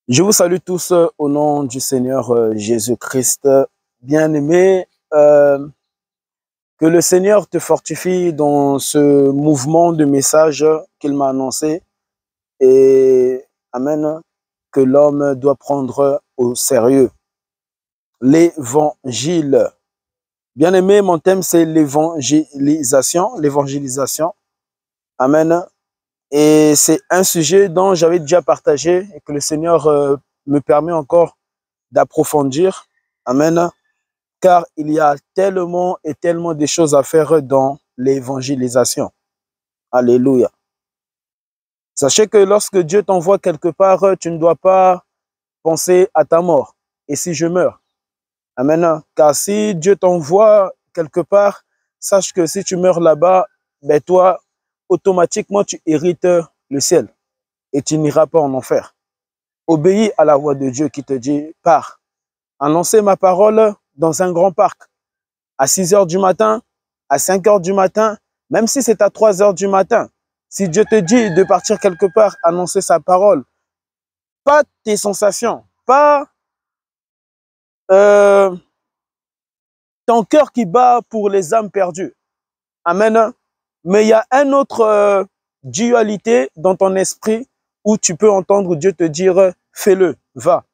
Je vous salue tous au nom du Seigneur Jésus-Christ. Bien-aimé, que le Seigneur te fortifie dans ce mouvement de message qu'il m'a annoncé. Et Amen, que l'homme doit prendre au sérieux. L'évangile. Bien-aimé, mon thème c'est l'évangélisation. L'évangélisation. Amen. Et c'est un sujet dont j'avais déjà partagé et que le Seigneur me permet encore d'approfondir. Amen. Car il y a tellement et tellement de choses à faire dans l'évangélisation. Alléluia. Sachez que lorsque Dieu t'envoie quelque part, tu ne dois pas penser à ta mort. Et si je meurs? Amen. Car si Dieu t'envoie quelque part, sache que si tu meurs là-bas, ben toi, automatiquement, tu hérites le ciel. Et tu n'iras pas en enfer. Obéis à la voix de Dieu qui te dit, pars. Annoncer ma parole dans un grand parc. À 6 heures du matin, à 5 heures du matin, même si c'est à 3 heures du matin. Si Dieu te dit de partir quelque part, annoncer sa parole, pas tes sensations, pas ton cœur qui bat pour les âmes perdues. Amen. Mais il y a une autre dualité dans ton esprit où tu peux entendre Dieu te dire, fais-le, va,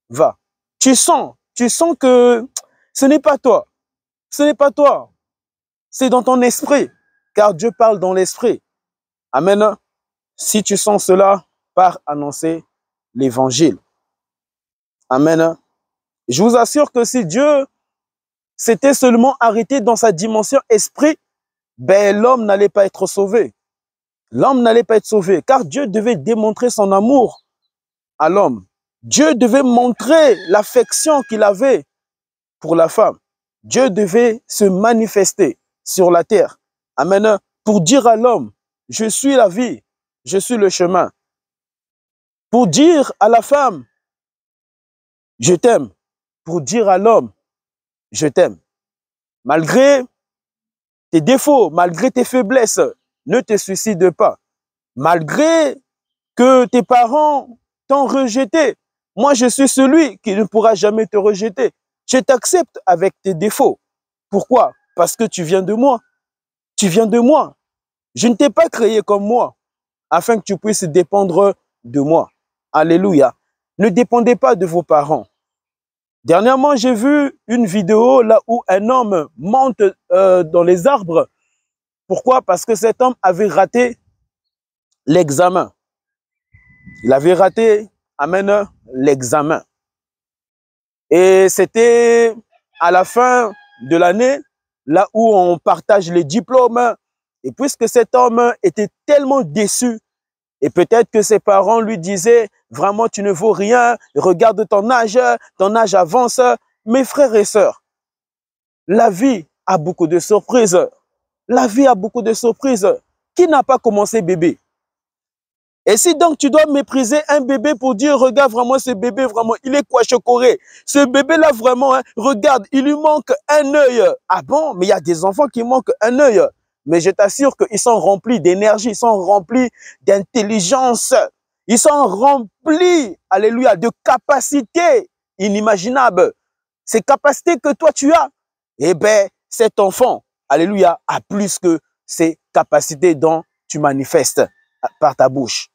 va. Tu sens que ce n'est pas toi, ce n'est pas toi, c'est dans ton esprit, car Dieu parle dans l'esprit. Amen. Si tu sens cela, pars annoncer l'évangile. Amen. Je vous assure que si Dieu s'était seulement arrêté dans sa dimension esprit, ben l'homme n'allait pas être sauvé. L'homme n'allait pas être sauvé, car Dieu devait démontrer son amour à l'homme. Dieu devait montrer l'affection qu'il avait pour la femme. Dieu devait se manifester sur la terre. Amen. Pour dire à l'homme, je suis la vie, je suis le chemin. Pour dire à la femme, je t'aime. Pour dire à l'homme, je t'aime. Malgré tes défauts, malgré tes faiblesses, ne te suicide pas. Malgré que tes parents t'ont rejeté, moi je suis celui qui ne pourra jamais te rejeter. Je t'accepte avec tes défauts. Pourquoi? Parce que tu viens de moi. Tu viens de moi. Je ne t'ai pas créé comme moi, afin que tu puisses dépendre de moi. Alléluia. Ne dépendez pas de vos parents. Dernièrement, j'ai vu une vidéo là où un homme monte dans les arbres. Pourquoi? Parce que cet homme avait raté l'examen. Il avait raté, amen, l'examen. Et c'était à la fin de l'année, là où on partage les diplômes. Et puisque cet homme était tellement déçu, et peut-être que ses parents lui disaient, vraiment tu ne vaux rien, regarde ton âge avance. Mes frères et sœurs, la vie a beaucoup de surprises. La vie a beaucoup de surprises. Qui n'a pas commencé bébé? Et si donc tu dois mépriser un bébé pour dire, regarde vraiment ce bébé, vraiment, il est quoi chocoré? Ce bébé-là, vraiment, hein, regarde, il lui manque un œil. Ah bon? Mais il y a des enfants qui manquent un œil. Mais je t'assure qu'ils sont remplis d'énergie, ils sont remplis d'intelligence, ils sont remplis, alléluia, de capacités inimaginables. Ces capacités que toi tu as, eh bien, cet enfant, alléluia, a plus que ces capacités dont tu manifestes par ta bouche.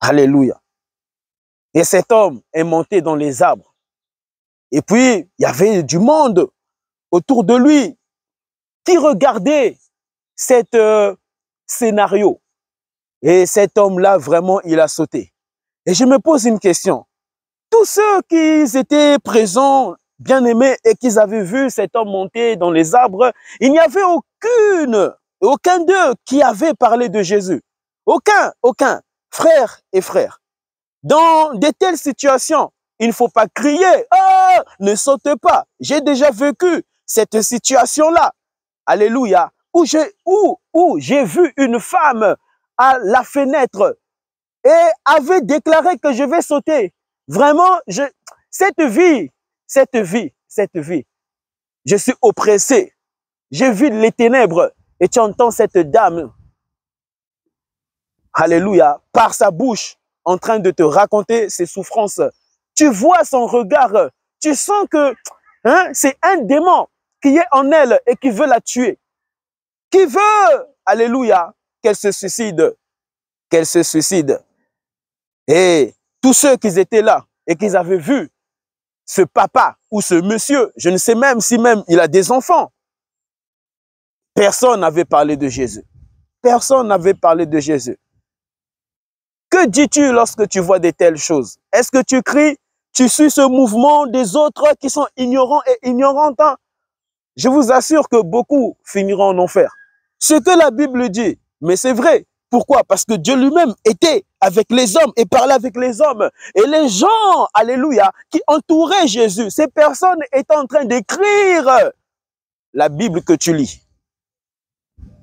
Alléluia. Et cet homme est monté dans les arbres. Et puis, il y avait du monde autour de lui qui regardait cet scénario. Et cet homme-là, vraiment, il a sauté. Et je me pose une question. Tous ceux qui étaient présents, bien aimés, et qui avaient vu cet homme monter dans les arbres, il n'y avait aucun d'eux qui avait parlé de Jésus. Aucun. Frères et frères. Dans de telles situations, il ne faut pas crier. Oh, ne saute pas. J'ai déjà vécu cette situation-là. Alléluia. Où j'ai vu une femme à la fenêtre et avait déclaré que je vais sauter. Vraiment, cette vie, je suis oppressé. J'ai vu les ténèbres et tu entends cette dame, alléluia, par sa bouche, en train de te raconter ses souffrances. Tu vois son regard, tu sens que c'est un démon qui est en elle et qui veut la tuer. Qui veut, alléluia, qu'elle se suicide. Qu'elle se suicide. Et tous ceux qui étaient là et qui avaient vu ce papa ou ce monsieur, je ne sais même si même il a des enfants, personne n'avait parlé de Jésus. Personne n'avait parlé de Jésus. Que dis-tu lorsque tu vois de telles choses? Est-ce que tu cries? Tu suis ce mouvement des autres qui sont ignorants et ignorantes? Je vous assure que beaucoup finiront en enfer. Ce que la Bible dit, mais c'est vrai. Pourquoi? Parce que Dieu lui-même était avec les hommes et parlait avec les hommes. Et les gens, alléluia, qui entouraient Jésus, ces personnes étaient en train d'écrire la Bible que tu lis.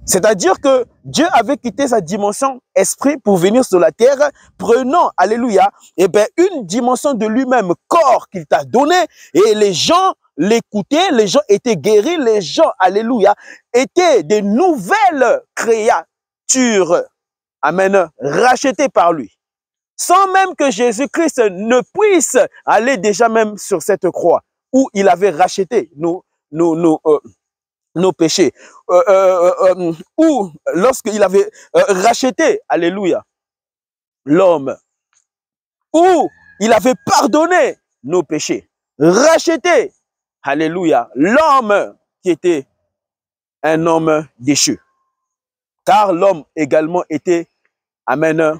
C'est-à-dire que Dieu avait quitté sa dimension esprit pour venir sur la terre, prenant, alléluia, une dimension de lui-même, corps qu'il t'a donné, et les gens l'écoutaient, les gens étaient guéris, les gens, alléluia, étaient des nouvelles créatures, amen, rachetées par lui. Sans même que Jésus-Christ ne puisse aller déjà même sur cette croix, où il avait racheté nos péchés, ou lorsqu'il avait racheté, alléluia, l'homme, ou il avait pardonné nos péchés, racheté, alléluia, l'homme qui était un homme déchu. Car l'homme également était, amen,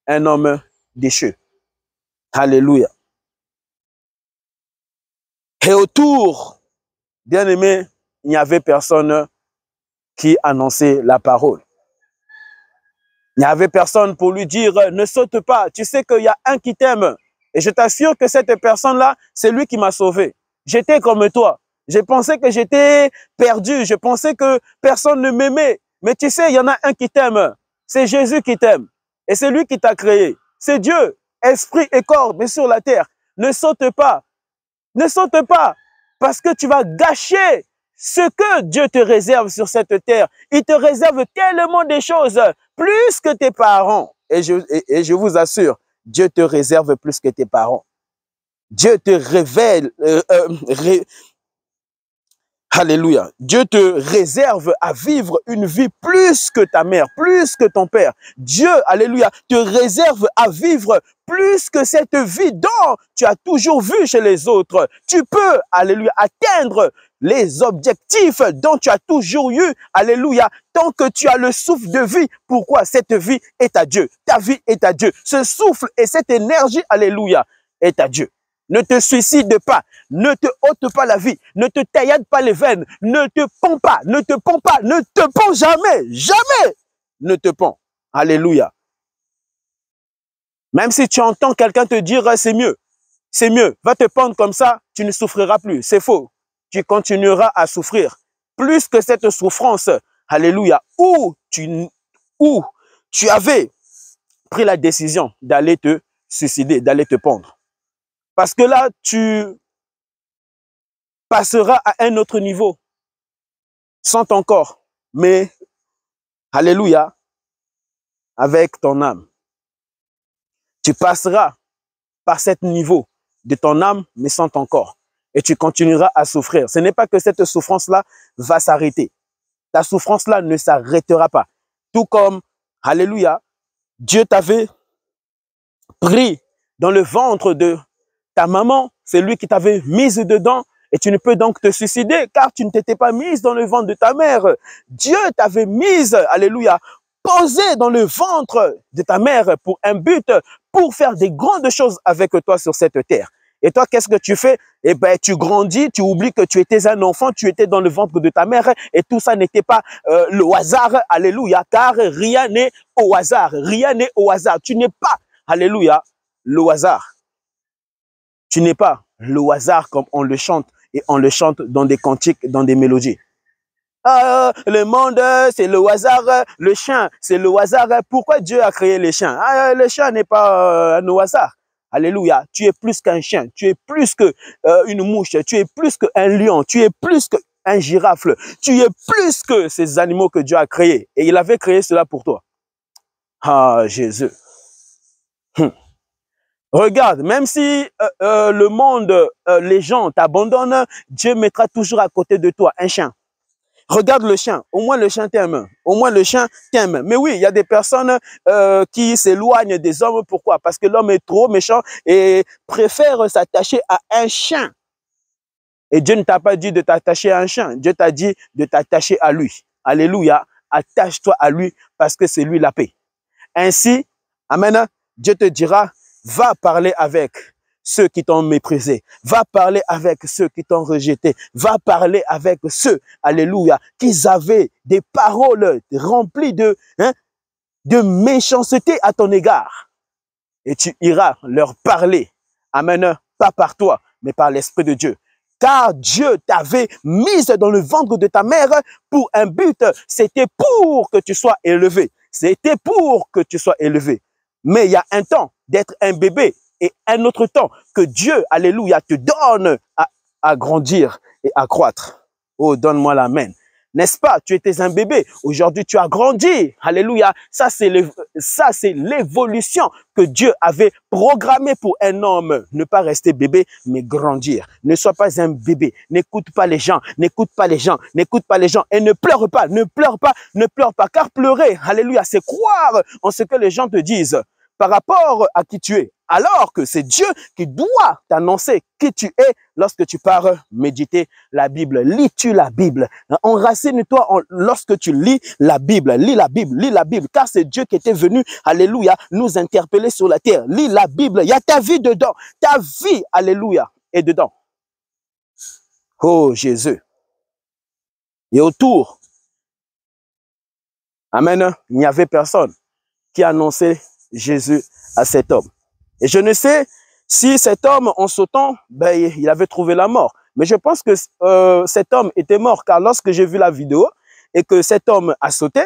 un homme déchu. Alléluia. Et autour, bien aimé, il n'y avait personne qui annonçait la parole. Il n'y avait personne pour lui dire, ne saute pas, tu sais qu'il y a un qui t'aime. Et je t'assure que cette personne-là, c'est lui qui m'a sauvé. J'étais comme toi. Je pensais que j'étais perdu. Je pensais que personne ne m'aimait. Mais tu sais, il y en a un qui t'aime. C'est Jésus qui t'aime. Et c'est lui qui t'a créé. C'est Dieu, esprit et corps, mais sur la terre. Ne saute pas. Ne saute pas. Parce que tu vas gâcher ce que Dieu te réserve sur cette terre. Il te réserve tellement de choses, plus que tes parents. Et je vous assure, Dieu te réserve plus que tes parents. Dieu te révèle, alléluia, Dieu te réserve à vivre une vie plus que ta mère, plus que ton père. Dieu, alléluia, te réserve à vivre plus que cette vie dont tu as toujours vu chez les autres. Tu peux, alléluia, atteindre les objectifs dont tu as toujours eu, alléluia, tant que tu as le souffle de vie. Pourquoi? Cette vie est à Dieu. Ta vie est à Dieu. Ce souffle et cette énergie, alléluia, est à Dieu. Ne te suicide pas, ne te ôte pas la vie, ne te taillade pas les veines, ne te pends pas, ne te pends pas, ne te pends jamais, jamais ne te pends. Alléluia. Même si tu entends quelqu'un te dire c'est mieux, va te pendre comme ça, tu ne souffriras plus. C'est faux. Tu continueras à souffrir. Plus que cette souffrance, alléluia, où tu avais pris la décision d'aller te suicider, d'aller te pendre. Parce que là, tu passeras à un autre niveau, sans ton corps, mais, alléluia, avec ton âme. Tu passeras par ce niveau de ton âme, mais sans ton corps. Et tu continueras à souffrir. Ce n'est pas que cette souffrance-là va s'arrêter. Ta souffrance-là ne s'arrêtera pas. Tout comme, alléluia, Dieu t'avait pris dans le ventre de ta maman, c'est lui qui t'avait mise dedans et tu ne peux donc te suicider car tu ne t'étais pas mise dans le ventre de ta mère. Dieu t'avait mise, alléluia, posée dans le ventre de ta mère pour un but, pour faire des grandes choses avec toi sur cette terre. Et toi, qu'est-ce que tu fais? Eh bien, tu grandis, tu oublies que tu étais un enfant, tu étais dans le ventre de ta mère et tout ça n'était pas le hasard, alléluia, car rien n'est au hasard, rien n'est au hasard. Tu n'es pas, alléluia, le hasard. Tu n'es pas le hasard comme on le chante et on le chante dans des cantiques, dans des mélodies. Le monde, c'est le hasard, le chien, c'est le hasard. Pourquoi Dieu a créé les chiens? Le chien n'est pas un hasard. Alléluia, tu es plus qu'un chien, tu es plus qu'une mouche, tu es plus qu'un lion, tu es plus qu'un girafe, tu es plus que ces animaux que Dieu a créés. Et il avait créé cela pour toi. Ah, Jésus. Regarde, même si le monde, les gens t'abandonnent, Dieu mettra toujours à côté de toi un chien. Regarde le chien, au moins le chien t'aime, au moins le chien t'aime. Mais oui, il y a des personnes qui s'éloignent des hommes. Pourquoi? Parce que l'homme est trop méchant et préfère s'attacher à un chien. Et Dieu ne t'a pas dit de t'attacher à un chien, Dieu t'a dit de t'attacher à lui. Alléluia, attache-toi à lui parce que c'est lui la paix. Ainsi, amen, Dieu te dira, va parler avec ceux qui t'ont méprisé, va parler avec ceux qui t'ont rejeté, va parler avec ceux, alléluia, qui avaient des paroles remplies de méchanceté à ton égard. Et tu iras leur parler, amen, pas par toi, mais par l'Esprit de Dieu. Car Dieu t'avait mise dans le ventre de ta mère pour un but, c'était pour que tu sois élevé. C'était pour que tu sois élevé. Mais il y a un temps d'être un bébé et un autre temps que Dieu, alléluia, te donne à grandir et à croître. Oh, donne-moi l'amen. N'est-ce pas? Tu étais un bébé. Aujourd'hui, tu as grandi. Alléluia. Ça, c'est l'évolution que Dieu avait programmée pour un homme. Ne pas rester bébé, mais grandir. Ne sois pas un bébé. N'écoute pas les gens. N'écoute pas les gens. N'écoute pas les gens. Et ne pleure pas. Ne pleure pas. Ne pleure pas. Car pleurer, alléluia, c'est croire en ce que les gens te disent par rapport à qui tu es. Alors que c'est Dieu qui doit t'annoncer qui tu es lorsque tu pars méditer la Bible. Lis-tu la Bible? Enracine-toi lorsque tu lis la Bible. Lis la Bible, lis la Bible. Car c'est Dieu qui était venu, alléluia, nous interpeller sur la terre. Lis la Bible. Il y a ta vie dedans. Ta vie, alléluia, est dedans. Oh Jésus. Et autour, amen, il n'y avait personne qui annonçait Jésus à cet homme. Et je ne sais si cet homme, en sautant, ben, il avait trouvé la mort. Mais je pense que cet homme était mort, car lorsque j'ai vu la vidéo et que cet homme a sauté,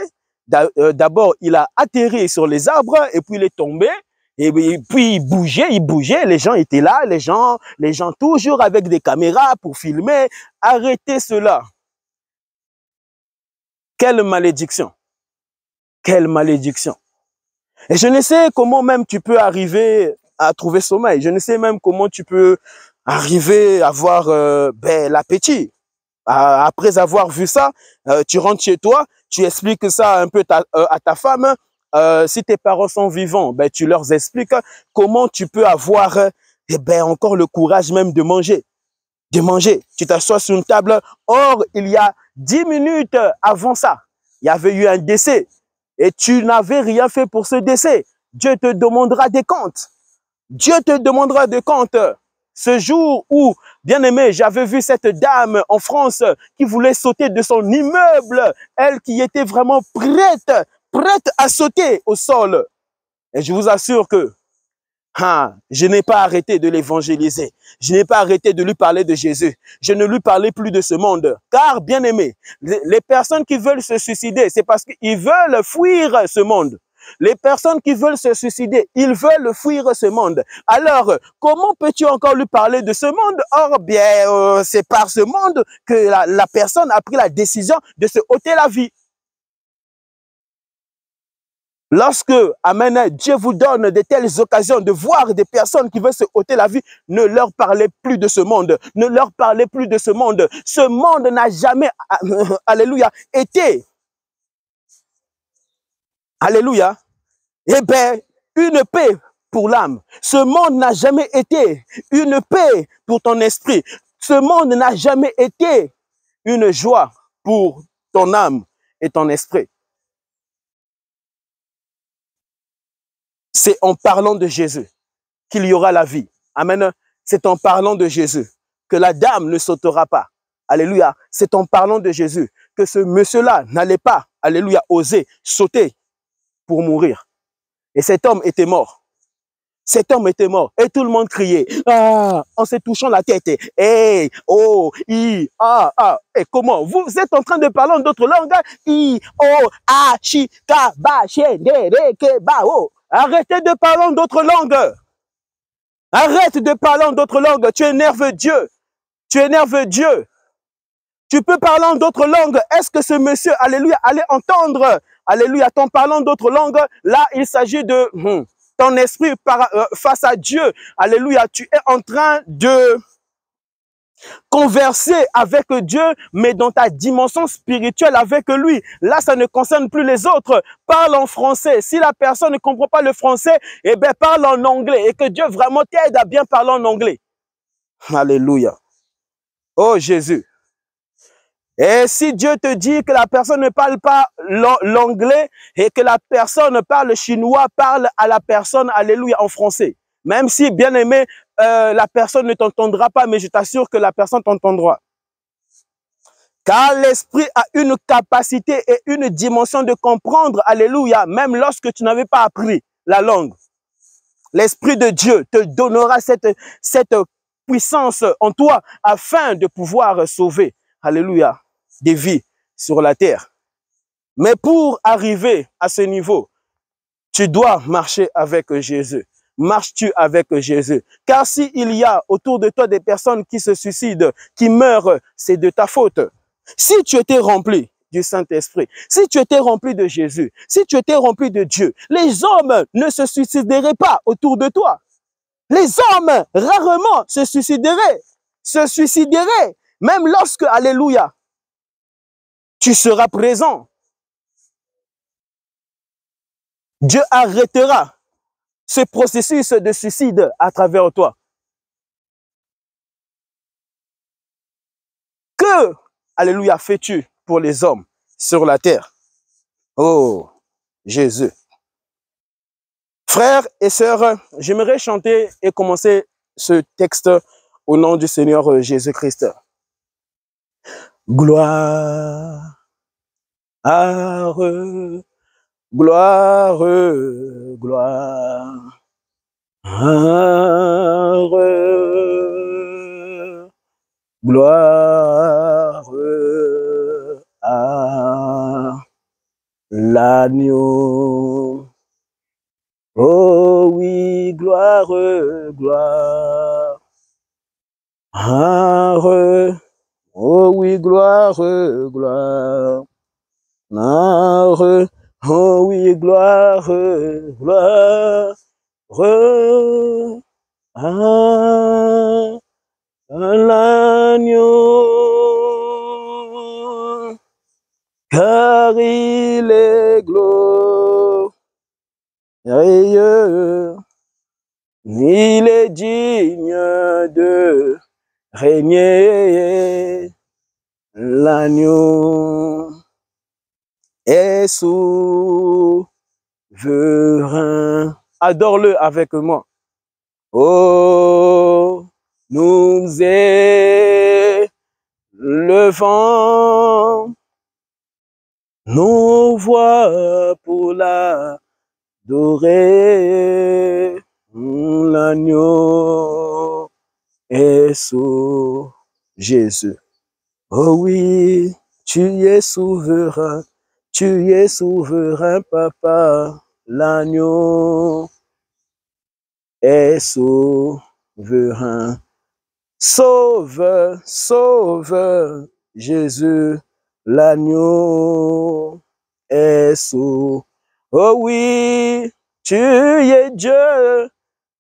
d'abord, il a atterri sur les arbres et puis il est tombé. Et puis il bougeait, les gens étaient là, les gens toujours avec des caméras pour filmer. Arrêtez cela. Quelle malédiction. Quelle malédiction. Et je ne sais comment même tu peux arriver à trouver sommeil. Je ne sais même comment tu peux arriver à avoir l'appétit. Après avoir vu ça, tu rentres chez toi, tu expliques ça un peu à ta femme. Si tes parents sont vivants, ben, tu leur expliques comment tu peux avoir encore le courage même de manger. De manger. Tu t'assois sur une table. Or, il y a 10 minutes avant ça, il y avait eu un décès. Et tu n'avais rien fait pour ce décès. Dieu te demandera des comptes. Dieu te demandera des comptes. Ce jour où, bien aimé, j'avais vu cette dame en France qui voulait sauter de son immeuble. Elle qui était vraiment prête à sauter au sol. Et je vous assure que je n'ai pas arrêté de l'évangéliser. Je n'ai pas arrêté de lui parler de Jésus. Je ne lui parlais plus de ce monde. Car, bien aimé, les personnes qui veulent se suicider, c'est parce qu'ils veulent fuir ce monde. Les personnes qui veulent se suicider, ils veulent fuir ce monde. Alors, comment peux-tu encore lui parler de ce monde? Or, bien, c'est par ce monde que la personne a pris la décision de se ôter la vie. Lorsque, amen, Dieu vous donne de telles occasions de voir des personnes qui veulent se ôter la vie, ne leur parlez plus de ce monde. Ne leur parlez plus de ce monde. Ce monde n'a jamais, alléluia, été, alléluia, eh bien, une paix pour l'âme. Ce monde n'a jamais été une paix pour ton esprit. Ce monde n'a jamais été une joie pour ton âme et ton esprit. C'est en parlant de Jésus qu'il y aura la vie. Amen. C'est en parlant de Jésus que la dame ne sautera pas. Alléluia. C'est en parlant de Jésus que ce monsieur-là n'allait pas, alléluia, oser sauter pour mourir. Et cet homme était mort. Cet homme était mort. Et tout le monde criait, en se touchant la tête. Hey, oh, i, Et comment? Vous êtes en train de parler en d'autres langues. I, oh, a, chi, ka, ba, che, de, re, ke, ba, oh. Arrêtez de parler en d'autres langues. Arrête de parler en d'autres langues. Tu énerves Dieu. Tu énerves Dieu. Tu peux parler en d'autres langues. Est-ce que ce monsieur, alléluia, allait entendre, alléluia, t'en parlant d'autres langues? Là, il s'agit de... ton esprit face à Dieu. Alléluia, tu es en train de converser avec Dieu, mais dans ta dimension spirituelle avec lui. Là, ça ne concerne plus les autres. Parle en français. Si la personne ne comprend pas le français, eh bien, parle en anglais. Et que Dieu vraiment t'aide à bien parler en anglais. Alléluia. Oh Jésus. Et si Dieu te dit que la personne ne parle pas l'anglais et que la personne parle chinois, parle à la personne, alléluia, en français. Même si, bien aimé, la personne ne t'entendra pas, mais je t'assure que la personne t'entendra. Car l'esprit a une capacité et une dimension de comprendre, alléluia, même lorsque tu n'avais pas appris la langue. L'esprit de Dieu te donnera cette puissance en toi afin de pouvoir sauver, alléluia, des vies sur la terre. Mais pour arriver à ce niveau, tu dois marcher avec Jésus. Marches-tu avec Jésus? Car s'il y a autour de toi des personnes qui se suicident, qui meurent, c'est de ta faute. Si tu étais rempli du Saint-Esprit, si tu étais rempli de Jésus, si tu étais rempli de Dieu, les hommes ne se suicideraient pas autour de toi. Les hommes, rarement, se suicideraient, même lorsque, alléluia, tu seras présent. Dieu arrêtera ce processus de suicide à travers toi. Que, alléluia, fais-tu pour les hommes sur la terre? Oh, Jésus. Frères et sœurs, j'aimerais chanter et commencer ce texte au nom du Seigneur Jésus-Christ. Gloire, gloire, gloire, gloire à l'agneau. Oh oui, gloire, gloire. Oh oui, gloire, gloire. Oh oui, gloire, gloire. À l'agneau. Car il est glorieux. Il est digne de régner. L'agneau est souverain. Adore-le avec moi. Oh, nous élevons nos voix pour l'adorer. L'agneau est sous Jésus. Oh oui, tu es souverain, papa. L'agneau est souverain. Sauve, sauve, Jésus. L'agneau est souverain. Oh oui, tu es Dieu,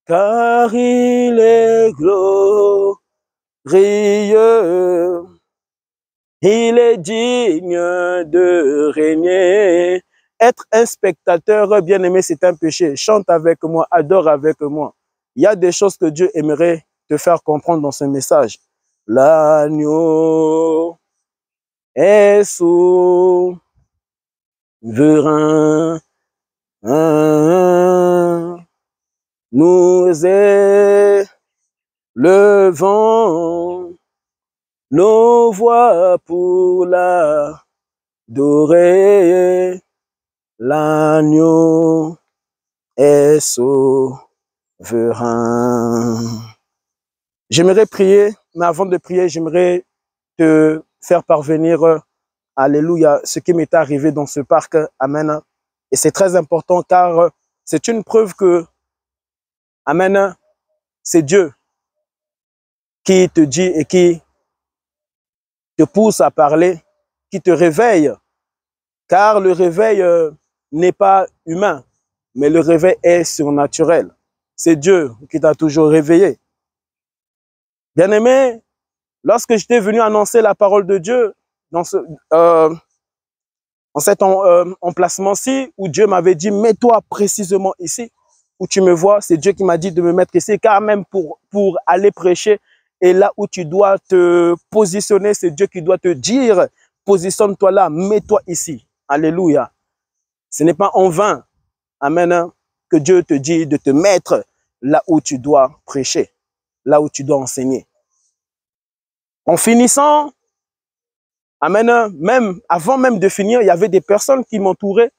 car il est glorieux. Il est digne de régner. Être un spectateur, bien-aimé, c'est un péché. Chante avec moi, adore avec moi. Il y a des choses que Dieu aimerait te faire comprendre dans ce message. L'agneau est souverain. Nous élevons nos voix pour l'adorer. L'agneau est souverain. J'aimerais prier, mais avant de prier, j'aimerais te faire parvenir, alléluia, ce qui m'est arrivé dans ce parc. Amen. Et c'est très important car c'est une preuve que, amen, c'est Dieu qui te dit et qui te pousse à parler, qui te réveille. Car le réveil n'est pas humain, mais le réveil est surnaturel. C'est Dieu qui t'a toujours réveillé. Bien-aimé, lorsque j'étais venu annoncer la parole de Dieu dans en cet emplacement-ci, où Dieu m'avait dit, mets-toi précisément ici, où tu me vois, c'est Dieu qui m'a dit de me mettre ici, car même pour aller prêcher, et là où tu dois te positionner, c'est Dieu qui doit te dire, positionne-toi là, mets-toi ici. Alléluia. Ce n'est pas en vain, amen, que Dieu te dit de te mettre là où tu dois prêcher, là où tu dois enseigner. En finissant, amen, même avant même de finir, il y avait des personnes qui m'entouraient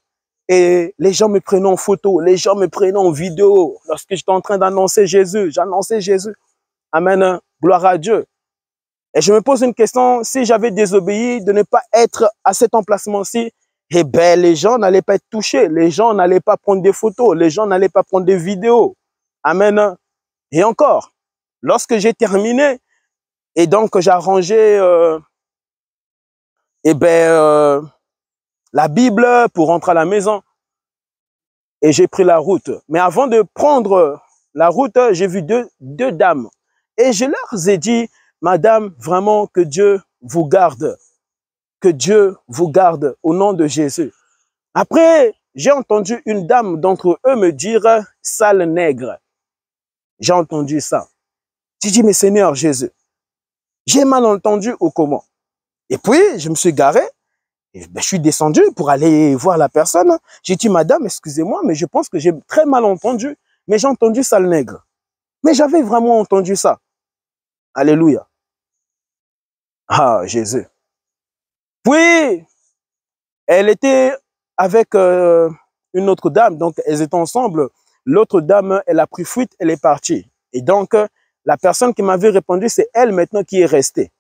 et les gens me prenaient en photo, les gens me prenaient en vidéo. Lorsque j'étais en train d'annoncer Jésus, j'annonçais Jésus. Amen, gloire à Dieu. Et je me pose une question, si j'avais désobéi de ne pas être à cet emplacement-ci, eh bien, les gens n'allaient pas être touchés, les gens n'allaient pas prendre des photos, les gens n'allaient pas prendre des vidéos. Amen. Et encore, lorsque j'ai terminé, et donc j'ai arrangé la Bible pour rentrer à la maison, et j'ai pris la route. Mais avant de prendre la route, j'ai vu deux dames. Et je leur ai dit, madame, vraiment que Dieu vous garde. Que Dieu vous garde au nom de Jésus. Après, j'ai entendu une dame d'entre eux me dire, sale nègre. J'ai entendu ça. J'ai dit, mais Seigneur Jésus, j'ai mal entendu ou comment? Et puis, je me suis garé. Et je suis descendu pour aller voir la personne. J'ai dit, madame, excusez-moi, mais je pense que j'ai très mal entendu. Mais j'ai entendu sale nègre. Mais j'avais vraiment entendu ça. Alléluia. Ah, Jésus. Puis, elle était avec une autre dame. Donc, elles étaient ensemble. L'autre dame, elle a pris fuite, elle est partie. Et donc, la personne qui m'avait répondu, c'est elle maintenant qui est restée.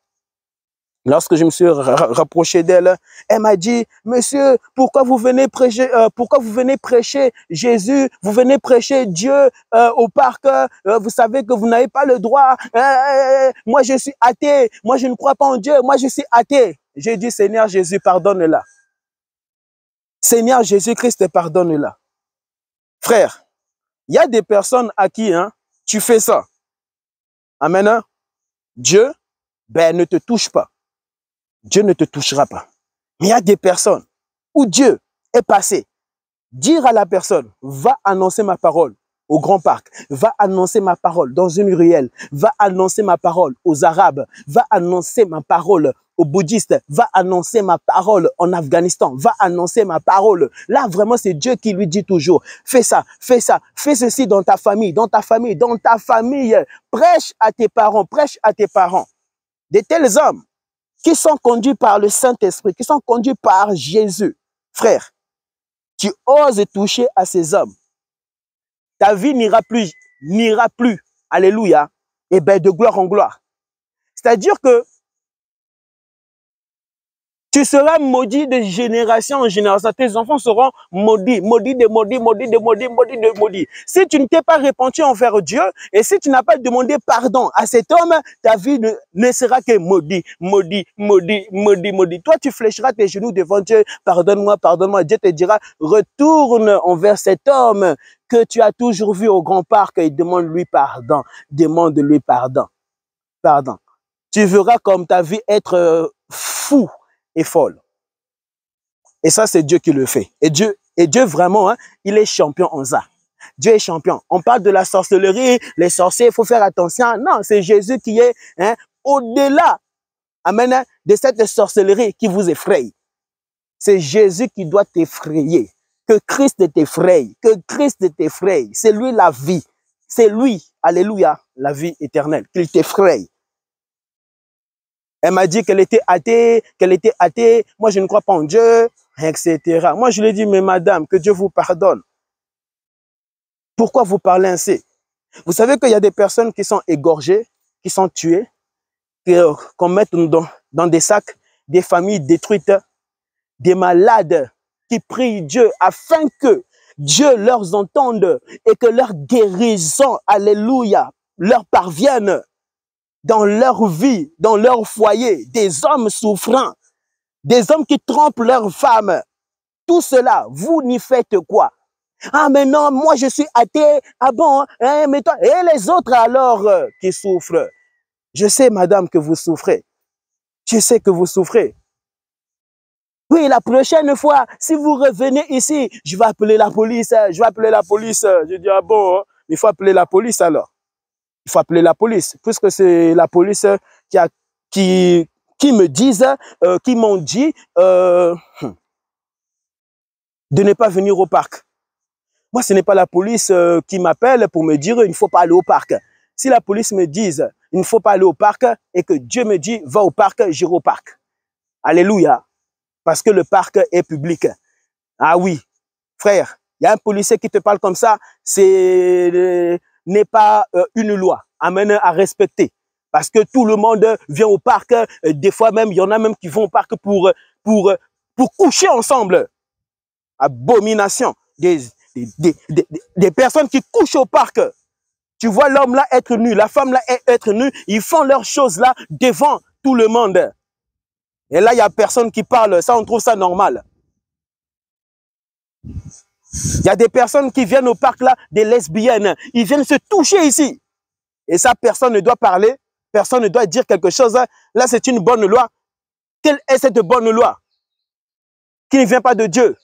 Lorsque je me suis rapproché d'elle, elle m'a dit, monsieur, pourquoi vous venez prêcher Jésus, vous venez prêcher Dieu au parc, vous savez que vous n'avez pas le droit, moi je suis athée, moi je ne crois pas en Dieu, moi je suis athée. J'ai dit, Seigneur Jésus, pardonne-la. Seigneur Jésus-Christ, pardonne-la. Frère, il y a des personnes à qui tu fais ça. Amen. Dieu, ne te touche pas. Dieu ne te touchera pas. Mais il y a des personnes où Dieu est passé. Dire à la personne, va annoncer ma parole au grand parc, va annoncer ma parole dans une ruelle, va annoncer ma parole aux Arabes, va annoncer ma parole aux bouddhistes, va annoncer ma parole en Afghanistan, va annoncer ma parole. Là, vraiment, c'est Dieu qui lui dit toujours, fais ça, fais ceci dans ta famille, dans ta famille, dans ta famille. Prêche à tes parents, prêche à tes parents. De tels hommes qui sont conduits par le Saint-Esprit, qui sont conduits par Jésus. Frère, tu oses toucher à ces hommes. Ta vie n'ira plus, alléluia, et bien de gloire en gloire. C'est-à-dire que tu seras maudit de génération en génération. Tes enfants seront maudits, maudits de maudits, maudits de maudits, maudits de maudits. Si tu ne t'es pas repenti envers Dieu et si tu n'as pas demandé pardon à cet homme, ta vie ne sera que maudit, maudit, maudit, maudit, maudit. Toi, tu fléchiras tes genoux devant Dieu. Pardonne-moi, pardonne-moi. Dieu te dira, retourne envers cet homme que tu as toujours vu au grand parc et demande-lui pardon. Demande-lui pardon. Pardon. Tu verras comme ta vie être fou et folle. Et ça, c'est Dieu qui le fait. Et Dieu vraiment, il est champion en ça. Dieu est champion. On parle de la sorcellerie, les sorciers, il faut faire attention. Non, c'est Jésus qui est au-delà, amen, de cette sorcellerie qui vous effraie. C'est Jésus qui doit t'effrayer. Que Christ t'effraie. Que Christ t'effraie. C'est lui la vie. C'est lui, alléluia, la vie éternelle, qu'il t'effraie. Elle m'a dit qu'elle était athée, moi je ne crois pas en Dieu, etc. Moi je lui ai dit, mais madame, que Dieu vous pardonne. Pourquoi vous parlez ainsi? Vous savez qu'il y a des personnes qui sont égorgées, qui sont tuées, qu'on met dans des sacs, des familles détruites, des malades qui prient Dieu afin que Dieu leur entende et que leur guérison, alléluia, leur parvienne. Dans leur vie, dans leur foyer, des hommes souffrants, des hommes qui trompent leurs femmes. Tout cela, vous n'y faites quoi? Ah, mais non, moi je suis athée. Ah bon, hein, mais toi, et les autres alors qui souffrent. Je sais, madame, que vous souffrez. Je sais que vous souffrez. Oui, la prochaine fois, si vous revenez ici, je vais appeler la police. Je vais appeler la police. Je dis, ah bon, hein, il faut appeler la police alors. Il faut appeler la police, puisque c'est la police qui, a, qui me disent, qui m'ont dit de ne pas venir au parc. Moi, ce n'est pas la police qui m'appelle pour me dire il ne faut pas aller au parc. Si la police me dit il ne faut pas aller au parc et que Dieu me dit va au parc, j'irai au parc. Alléluia. Parce que le parc est public. Ah oui, frère, il y a un policier qui te parle comme ça, ce n'est pas une loi. Amen, à respecter. Parce que tout le monde vient au parc. Des fois même, il y en a même qui vont au parc pour coucher ensemble. Abomination. Des personnes qui couchent au parc. Tu vois l'homme là être nu, la femme là être nue. Ils font leurs choses là devant tout le monde. Et là, il n'y a personne qui parle. Ça, on trouve ça normal. Il y a des personnes qui viennent au parc là, des lesbiennes. Ils viennent se toucher ici. Et ça, personne ne doit parler. Personne ne doit dire quelque chose. Là, c'est une bonne loi. Quelle est cette bonne loi? Qui ne vient pas de Dieu.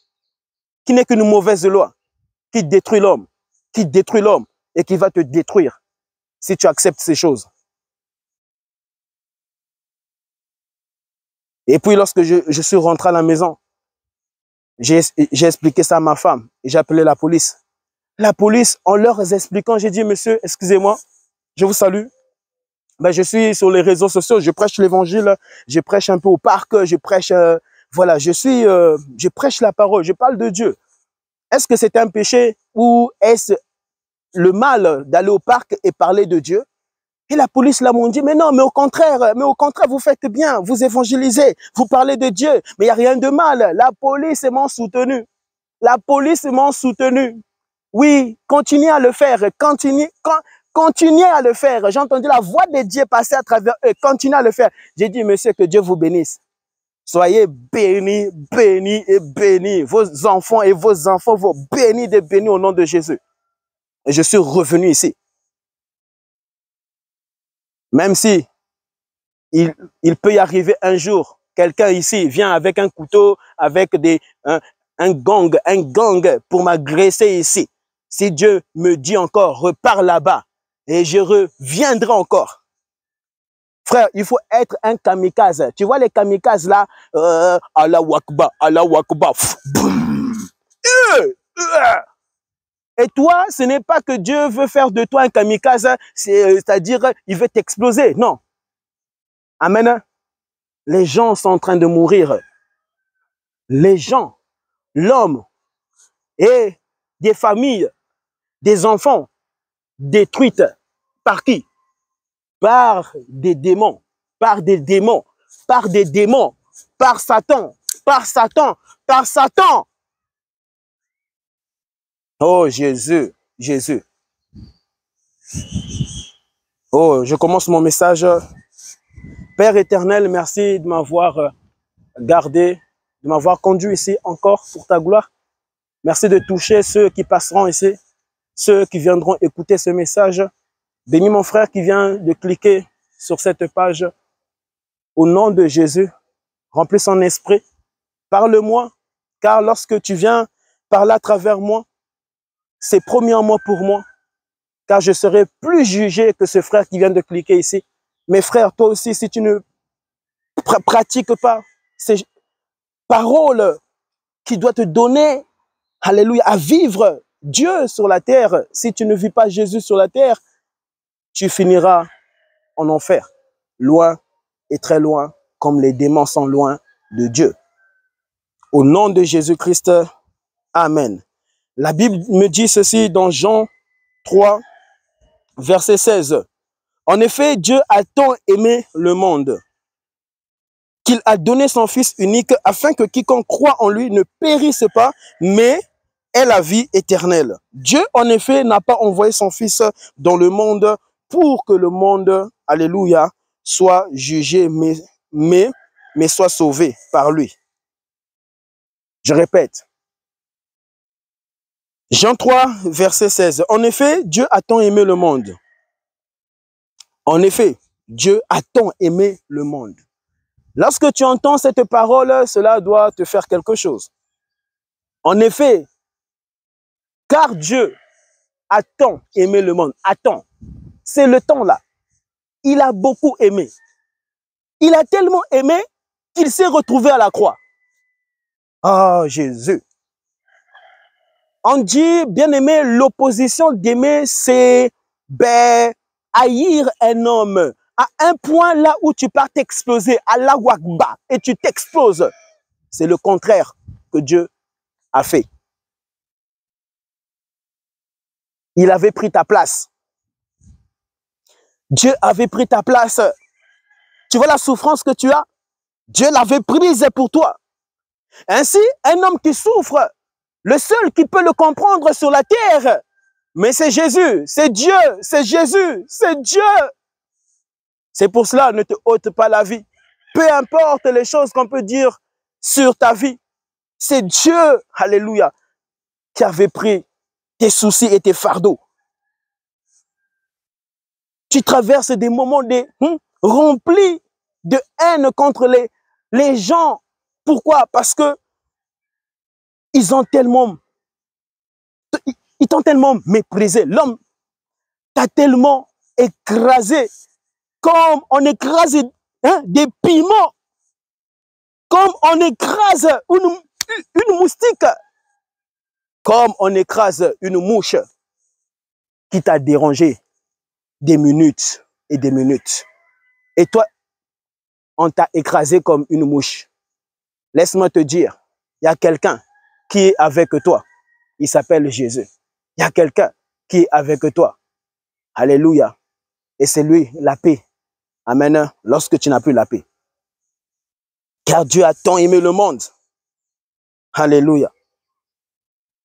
Qui n'est qu'une mauvaise loi. Qui détruit l'homme. Qui détruit l'homme. Et qui va te détruire si tu acceptes ces choses. Et puis, lorsque je suis rentré à la maison, j'ai expliqué ça à ma femme. Et j'ai appelé la police. La police, en leur expliquant, j'ai dit, monsieur, excusez-moi, je vous salue. Ben, je suis sur les réseaux sociaux, je prêche l'évangile, je prêche un peu au parc, je prêche, voilà, je prêche la parole, je parle de Dieu. Est-ce que c'est un péché ou est-ce le mal d'aller au parc et parler de Dieu? Et la police là m'ont dit, mais non, mais au contraire, vous faites bien, vous évangélisez, vous parlez de Dieu, mais il n'y a rien de mal. La police m'a soutenu. La police m'a soutenu. Oui, continuez à le faire, continuez à le faire. J'ai entendu la voix de Dieu passer à travers eux, continuez à le faire. J'ai dit, monsieur, que Dieu vous bénisse. Soyez bénis, bénis et bénis. Vos enfants et vos enfants vont bénis et bénis au nom de Jésus. Et je suis revenu ici. Même si il peut y arriver un jour, quelqu'un ici vient avec un couteau, avec un gang pour m'agresser ici. Si Dieu me dit encore, repars là-bas et je reviendrai encore. Frère, il faut être un kamikaze. Tu vois les kamikazes là, Allah Wakba, Allah Wakba. Et toi, ce n'est pas que Dieu veut faire de toi un kamikaze, c'est-à-dire il veut t'exploser. Non. Amen. Les gens sont en train de mourir. Les gens, l'homme et des familles, des enfants détruites. Par qui? Par des démons, par des démons, par des démons, par Satan, par Satan, par Satan. Oh Jésus, Jésus. Oh, je commence mon message. Père éternel, merci de m'avoir gardé, de m'avoir conduit ici encore pour ta gloire. Merci de toucher ceux qui passeront ici, ceux qui viendront écouter ce message. Bénis mon frère qui vient de cliquer sur cette page. Au nom de Jésus, remplis son esprit. Parle-moi, car lorsque tu viens parler à travers moi, c'est premièrement pour moi, car je serai plus jugé que ce frère qui vient de cliquer ici. Mais frère, toi aussi, si tu ne pratiques pas ces paroles qui doivent te donner, alléluia, à vivre Dieu sur la terre, si tu ne vis pas Jésus sur la terre, tu finiras en enfer, loin et très loin, comme les démons sont loin de Dieu. Au nom de Jésus-Christ, Amen. La Bible me dit ceci dans Jean 3, verset 16. En effet, Dieu a tant aimé le monde qu'il a donné son Fils unique afin que quiconque croit en lui ne périsse pas, mais ait la vie éternelle. Dieu, en effet, n'a pas envoyé son Fils dans le monde pour que le monde, alléluia, soit jugé, mais soit sauvé par lui. Je répète, Jean 3, verset 16. En effet, Dieu a tant aimé le monde. En effet, Dieu a tant aimé le monde. Lorsque tu entends cette parole, cela doit te faire quelque chose. En effet, car Dieu a tant aimé le monde. Attends, c'est le temps là. Il a beaucoup aimé. Il a tellement aimé qu'il s'est retrouvé à la croix. Ah, Jésus. On dit, bien aimé, l'opposition d'aimer, c'est haïr un homme à un point là où tu pars t'exploser, à la Wakba, et tu t'exploses. C'est le contraire que Dieu a fait. Il avait pris ta place. Dieu avait pris ta place. Tu vois la souffrance que tu as? Dieu l'avait prise pour toi. Ainsi, un homme qui souffre, le seul qui peut le comprendre sur la terre, mais c'est Jésus, c'est Dieu, c'est Jésus, c'est Dieu. C'est pour cela, ne te ôte pas la vie. Peu importe les choses qu'on peut dire sur ta vie, c'est Dieu, alléluia, qui avait pris tes soucis et tes fardeaux. Tu traverses des moments remplis de haine contre les gens. Pourquoi? Parce que ils t'ont tellement méprisé. L'homme t'a tellement écrasé, comme on écrase des piments, comme on écrase une moustique, comme on écrase une mouche qui t'a dérangé des minutes et des minutes. Et toi, on t'a écrasé comme une mouche. Laisse-moi te dire, il y a quelqu'un qui est avec toi. Il s'appelle Jésus. Il y a quelqu'un qui est avec toi. Alléluia. Et c'est lui, la paix. Amen. Lorsque tu n'as plus la paix. Car Dieu a tant aimé le monde. Alléluia.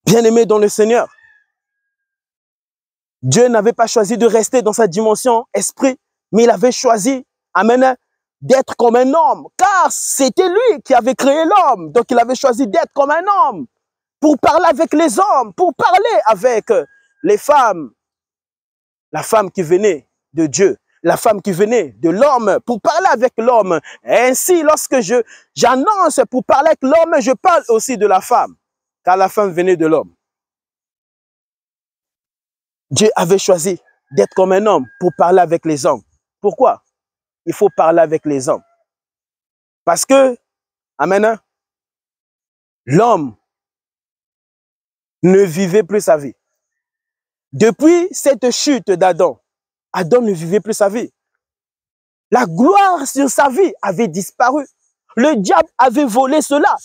Bien-aimé dans le Seigneur. Dieu n'avait pas choisi de rester dans sa dimension esprit, mais il avait choisi, amen, d'être comme un homme. Car c'était lui qui avait créé l'homme. Donc il avait choisi d'être comme un homme. Pour parler avec les hommes, pour parler avec les femmes. La femme qui venait de Dieu, la femme qui venait de l'homme, pour parler avec l'homme. Ainsi, lorsque j'annonce pour parler avec l'homme, je parle aussi de la femme, car la femme venait de l'homme. Dieu avait choisi d'être comme un homme pour parler avec les hommes. Pourquoi? Il faut parler avec les hommes. Parce que, amen, l'homme ne vivait plus sa vie. Depuis cette chute d'Adam, Adam ne vivait plus sa vie. La gloire sur sa vie avait disparu. Le diable avait volé cela.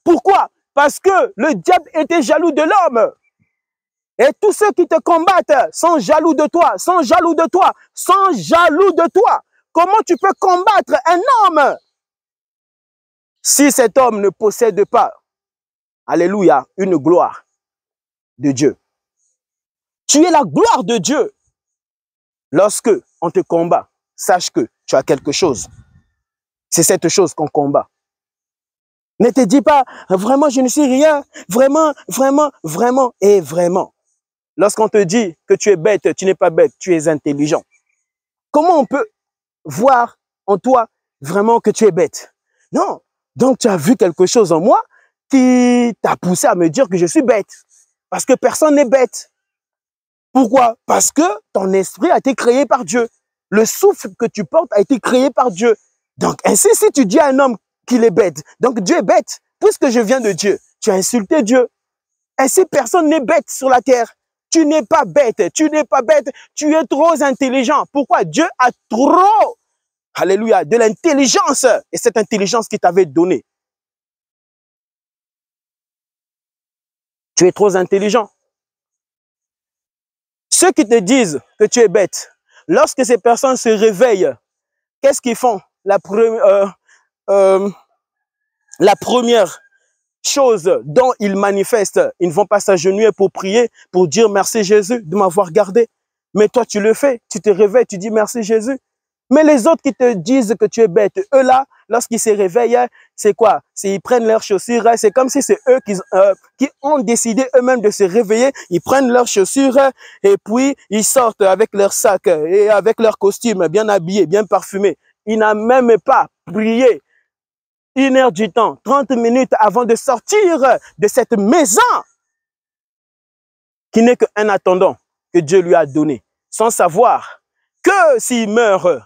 Pourquoi? Parce que le diable était jaloux de l'homme. Et tous ceux qui te combattent sont jaloux de toi, sont jaloux de toi, sont jaloux de toi. Comment tu peux combattre un homme si cet homme ne possède pas, alléluia, une gloire de Dieu? Tu es la gloire de Dieu. Lorsque on te combat, sache que tu as quelque chose. C'est cette chose qu'on combat. Ne te dis pas, vraiment, je ne suis rien. Vraiment, vraiment, vraiment et vraiment. Lorsqu'on te dit que tu es bête, tu n'es pas bête, tu es intelligent. Comment on peut voir en toi vraiment que tu es bête? Non. Donc, tu as vu quelque chose en moi qui t'a poussé à me dire que je suis bête. Parce que personne n'est bête. Pourquoi? Parce que ton esprit a été créé par Dieu. Le souffle que tu portes a été créé par Dieu. Donc, ainsi, si tu dis à un homme qu'il est bête, donc Dieu est bête, puisque je viens de Dieu, tu as insulté Dieu. Ainsi, personne n'est bête sur la terre. Tu n'es pas bête, tu n'es pas bête, tu es trop intelligent. Pourquoi? Dieu a trop, alléluia, de l'intelligence, et cette intelligence qu'il t'avait donnée. Tu es trop intelligent. Ceux qui te disent que tu es bête, lorsque ces personnes se réveillent, qu'est-ce qu'ils font? La première chose dont ils manifestent, ils ne vont pas s'agenouiller pour prier, pour dire merci Jésus de m'avoir gardé. Mais toi, tu le fais, tu te réveilles, tu dis merci Jésus. Mais les autres qui te disent que tu es bête, eux là, lorsqu'ils se réveillent, c'est quoi? Ils prennent leurs chaussures, c'est comme si c'est eux qui ont décidé eux-mêmes de se réveiller. Ils prennent leurs chaussures et puis ils sortent avec leur sac et avec leur costume bien habillé, bien parfumé. Ils n'ont même pas prié 1 heure du temps, 30 minutes avant de sortir de cette maison qui n'est qu'un attendant que Dieu lui a donné, sans savoir que s'il meurt,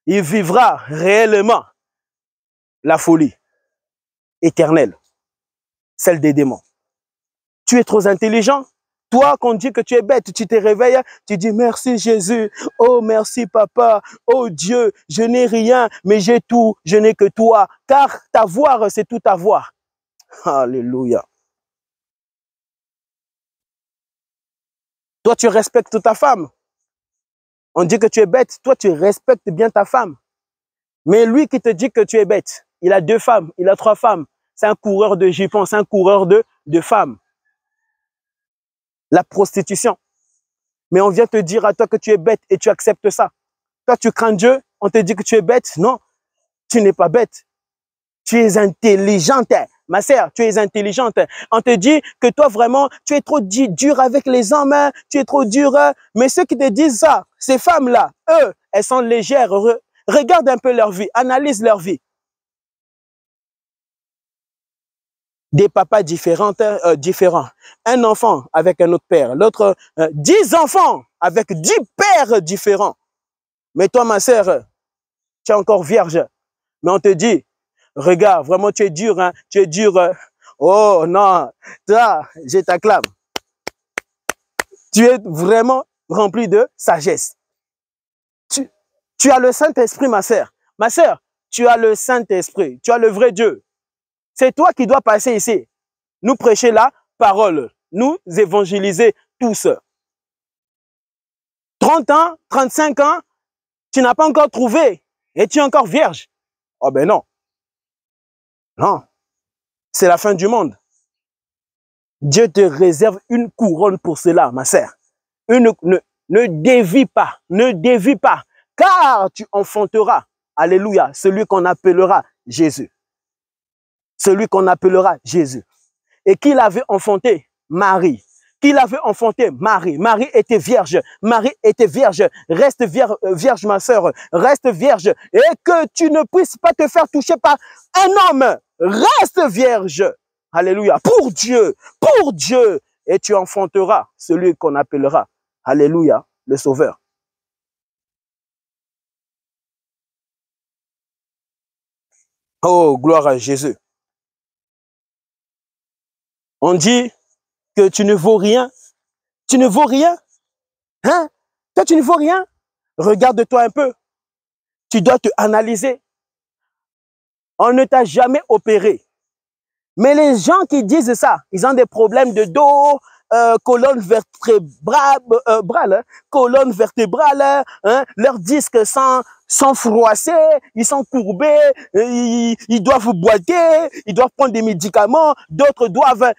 il vivra réellement la folie éternelle, celle des démons. Tu es trop intelligent. Toi, qu'on dit que tu es bête, tu te réveilles, tu dis merci Jésus, oh merci papa, oh Dieu, je n'ai rien, mais j'ai tout, je n'ai que toi, car t'avoir, c'est tout avoir. Alléluia. Toi, tu respectes ta femme. On dit que tu es bête, toi, tu respectes bien ta femme. Mais lui qui te dit que tu es bête, il a 2 femmes, il a 3 femmes. C'est un coureur de jupons, c'est un coureur de femmes. La prostitution. Mais on vient te dire à toi que tu es bête et tu acceptes ça. Toi, tu crains Dieu, on te dit que tu es bête. Non, tu n'es pas bête. Tu es intelligente. Ma sœur, tu es intelligente. On te dit que toi, vraiment, tu es trop dur avec les hommes, hein, tu es trop dur. Mais ceux qui te disent ça, ces femmes-là, eux, elles sont légères. Regarde un peu leur vie, analyse leur vie. Des papas différents. Un enfant avec un autre père, l'autre 10 enfants avec 10 pères différents. Mais toi, ma sœur, tu es encore vierge. Mais on te dit, regarde, vraiment tu es dur, hein, tu es dur. Oh non, toi, je t'acclame. Tu es vraiment rempli de sagesse. Tu as le Saint-Esprit, ma sœur. Ma sœur, tu as le Saint-Esprit, tu as le vrai Dieu. C'est toi qui dois passer ici, nous prêcher la parole, nous évangéliser tous. 30 ans, 35 ans, tu n'as pas encore trouvé et tu es encore vierge. Oh ben non. Non. C'est la fin du monde. Dieu te réserve une couronne pour cela, ma sœur. Ne dévie pas, ne dévie pas, car tu enfanteras, alléluia, celui qu'on appellera Jésus. Celui qu'on appellera Jésus. Et qui l'avait enfanté? Marie. Qui l'avait enfanté? Marie. Marie était vierge. Marie était vierge. Reste vierge, ma sœur. Reste vierge. Et que tu ne puisses pas te faire toucher par un homme. Reste vierge. Alléluia. Pour Dieu. Pour Dieu. Et tu enfanteras celui qu'on appellera. Alléluia. Le Sauveur. Oh, gloire à Jésus. On dit que tu ne vaux rien. Tu ne vaux rien. Hein? Toi, tu ne vaux rien. Regarde-toi un peu. Tu dois te analyser. On ne t'a jamais opéré. Mais les gens qui disent ça, ils ont des problèmes de dos, colonne vertébrale, colonne vertébrale, hein, leurs disques sont froissés, ils sont courbés, ils doivent boiter, ils doivent prendre des médicaments, d'autres doivent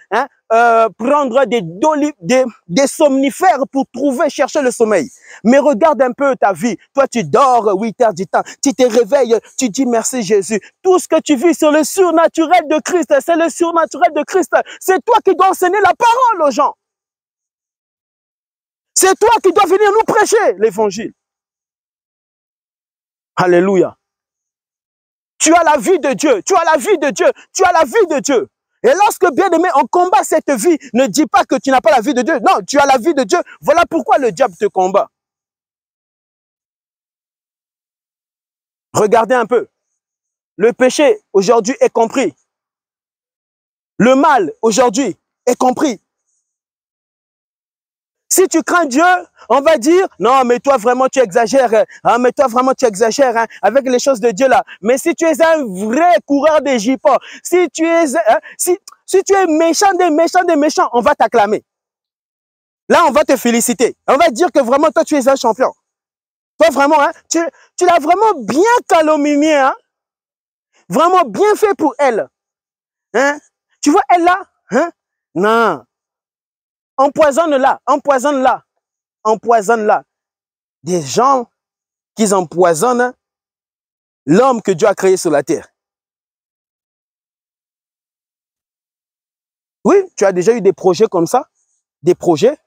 prendre des somnifères pour chercher le sommeil. Mais regarde un peu ta vie. Toi, tu dors 8 heures du temps. Tu te réveilles, tu dis merci Jésus. Tout ce que tu vis sur le surnaturel de Christ, c'est le surnaturel de Christ. C'est toi qui dois enseigner la parole aux gens. C'est toi qui dois venir nous prêcher l'évangile. Alléluia. Tu as la vie de Dieu. Tu as la vie de Dieu. Tu as la vie de Dieu. Et lorsque, bien-aimé, on combat cette vie, ne dis pas que tu n'as pas la vie de Dieu. Non, tu as la vie de Dieu. Voilà pourquoi le diable te combat. Regardez un peu. Le péché, aujourd'hui, est compris. Le mal, aujourd'hui, est compris. Si tu crains Dieu, on va dire, non, mais toi vraiment tu exagères, hein, mais toi vraiment tu exagères hein, avec les choses de Dieu là. Mais si tu es un vrai coureur des jupons, si tu es, si tu es méchant des méchants, on va t'acclamer. Là, on va te féliciter. On va dire que vraiment toi tu es un champion. Toi vraiment, hein, tu l'as vraiment bien calomnié, hein, vraiment bien fait pour elle. Hein? Tu vois elle là, hein? Non. Empoisonne-la, empoisonne-la, empoisonne-la. Des gens qui empoisonnent l'homme que Dieu a créé sur la terre. Oui, tu as déjà eu des projets comme ça, des projets.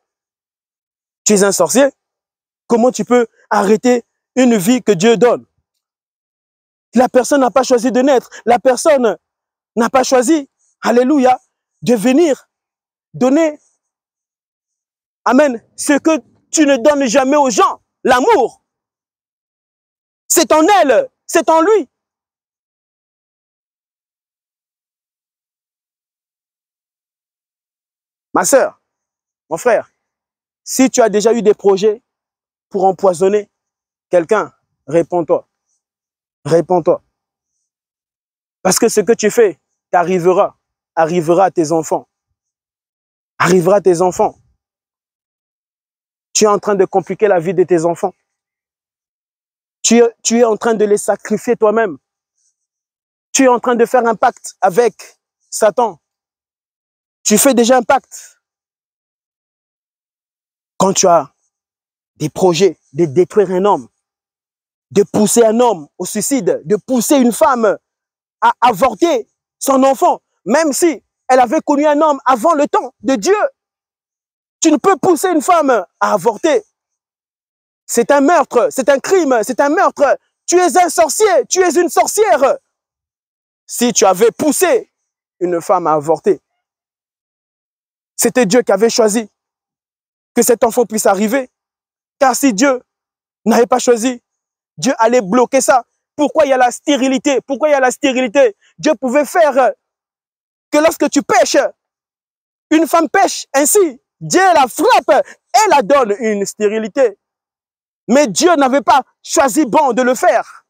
Tu es un sorcier. Comment tu peux arrêter une vie que Dieu donne? La personne n'a pas choisi de naître. La personne n'a pas choisi, alléluia, de venir donner, amen, ce que tu ne donnes jamais aux gens, l'amour. C'est en elle, c'est en lui. Ma sœur, mon frère, si tu as déjà eu des projets pour empoisonner quelqu'un, réponds-toi. Réponds-toi. Parce que ce que tu fais t'arrivera, arrivera à tes enfants. Arrivera à tes enfants. Tu es en train de compliquer la vie de tes enfants. Tu es en train de les sacrifier toi-même. Tu es en train de faire un pacte avec Satan. Tu fais déjà un pacte. Quand tu as des projets de détruire un homme, de pousser un homme au suicide, de pousser une femme à avorter son enfant, même si elle avait connu un homme avant le temps de Dieu. Tu ne peux pousser une femme à avorter. C'est un meurtre, c'est un crime, c'est un meurtre. Tu es un sorcier, tu es une sorcière. Si tu avais poussé une femme à avorter, c'était Dieu qui avait choisi que cet enfant puisse arriver. Car si Dieu n'avait pas choisi, Dieu allait bloquer ça. Pourquoi il y a la stérilité? Pourquoi il y a la stérilité? Dieu pouvait faire que lorsque tu pêches, une femme pêche ainsi, Dieu la frappe et la donne une stérilité. Mais Dieu n'avait pas choisi bon de le faire.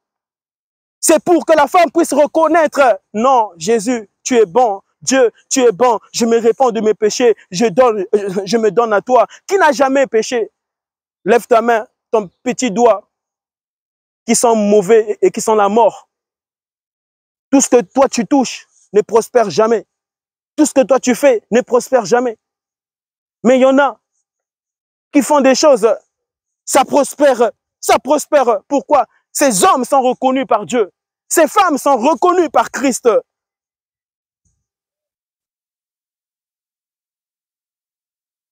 C'est pour que la femme puisse reconnaître, non, Jésus, tu es bon. Dieu, tu es bon. Je me réponds de mes péchés. Je me donne à toi. Qui n'a jamais péché? Lève ta main, ton petit doigt, qui sent mauvais et qui sent la mort. Tout ce que toi tu touches ne prospère jamais. Tout ce que toi tu fais ne prospère jamais. Mais il y en a qui font des choses, ça prospère, ça prospère. Pourquoi? Ces hommes sont reconnus par Dieu. Ces femmes sont reconnues par Christ.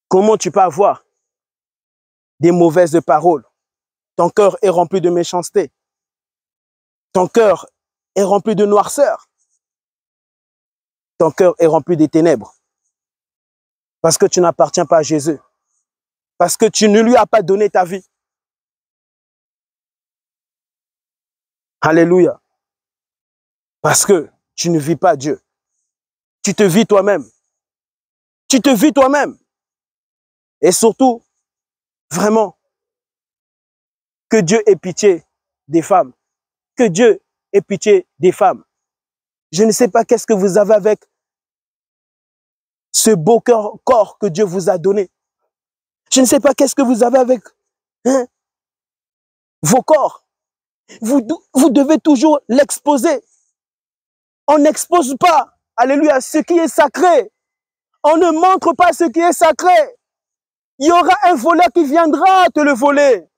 Comment tu peux avoir des mauvaises paroles? Ton cœur est rempli de méchanceté. Ton cœur est rempli de noirceur. Ton cœur est rempli de ténèbres. Parce que tu n'appartiens pas à Jésus. Parce que tu ne lui as pas donné ta vie. Alléluia. Parce que tu ne vis pas Dieu. Tu te vis toi-même. Tu te vis toi-même. Et surtout, vraiment, que Dieu ait pitié des femmes. Que Dieu ait pitié des femmes. Je ne sais pas qu'est-ce que vous avez avec ce beau corps que Dieu vous a donné. Je ne sais pas qu'est-ce que vous avez avec vos corps. Vous devez toujours l'exposer. On n'expose pas, alléluia, ce qui est sacré. On ne montre pas ce qui est sacré. Il y aura un voleur qui viendra te le voler.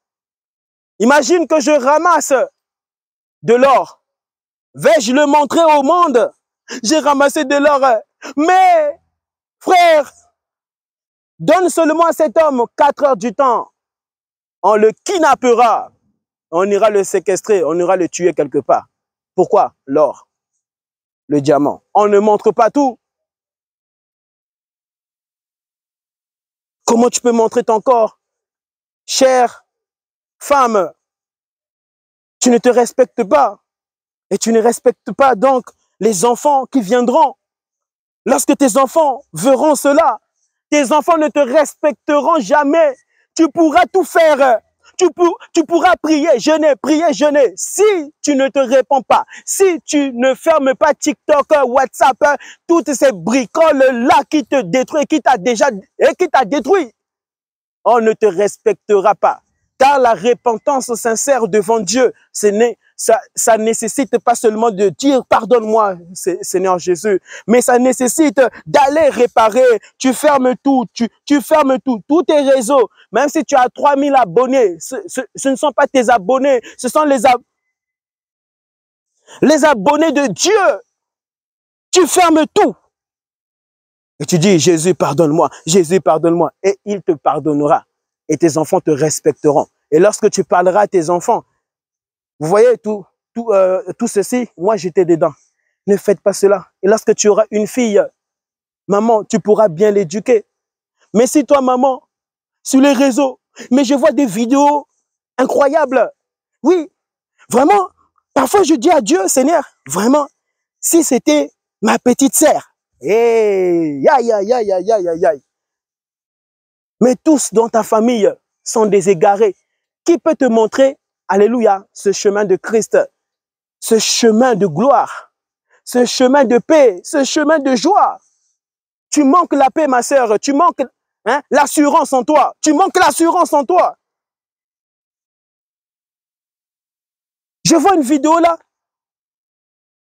Imagine que je ramasse de l'or. Vais-je le montrer au monde? J'ai ramassé de l'or. Mais, frère, donne seulement à cet homme 4 heures du temps. On le kidnappera. On ira le séquestrer. On ira le tuer quelque part. Pourquoi? L'or, le diamant. On ne montre pas tout. Comment tu peux montrer ton corps? Chère femme, tu ne te respectes pas. Et tu ne respectes pas donc les enfants qui viendront. Lorsque tes enfants verront cela, tes enfants ne te respecteront jamais. Tu pourras tout faire. Tu pourras prier, jeûner. Si tu ne te réponds pas, si tu ne fermes pas TikTok, WhatsApp, toutes ces bricoles-là qui te détruisent, qui t'a détruit, on ne te respectera pas. Car la repentance sincère devant Dieu, ça nécessite pas seulement de dire pardonne-moi, Seigneur Jésus, mais ça nécessite d'aller réparer. Tu fermes tout, tu fermes tout, tous tes réseaux. Même si tu as 3000 abonnés, ce ne sont pas tes abonnés, ce sont les abonnés de Dieu. Tu fermes tout. Et tu dis, Jésus, pardonne-moi, Jésus, pardonne-moi. Et il te pardonnera. Et tes enfants te respecteront. Et lorsque tu parleras à tes enfants, vous voyez tout ceci, moi j'étais dedans. Ne faites pas cela. Et lorsque tu auras une fille, maman, tu pourras bien l'éduquer. Mais si toi, maman, sur les réseaux, mais je vois des vidéos incroyables. Oui, vraiment, parfois je dis à Dieu, Seigneur, vraiment, si c'était ma petite sœur, aïe, aïe, aïe, aïe, aïe, aïe, aïe. Mais tous dans ta famille sont des égarés. Qui peut te montrer, alléluia, ce chemin de Christ, ce chemin de gloire, ce chemin de paix, ce chemin de joie? Tu manques la paix, ma sœur, tu manques l'assurance en toi, tu manques l'assurance en toi. Je vois une vidéo là,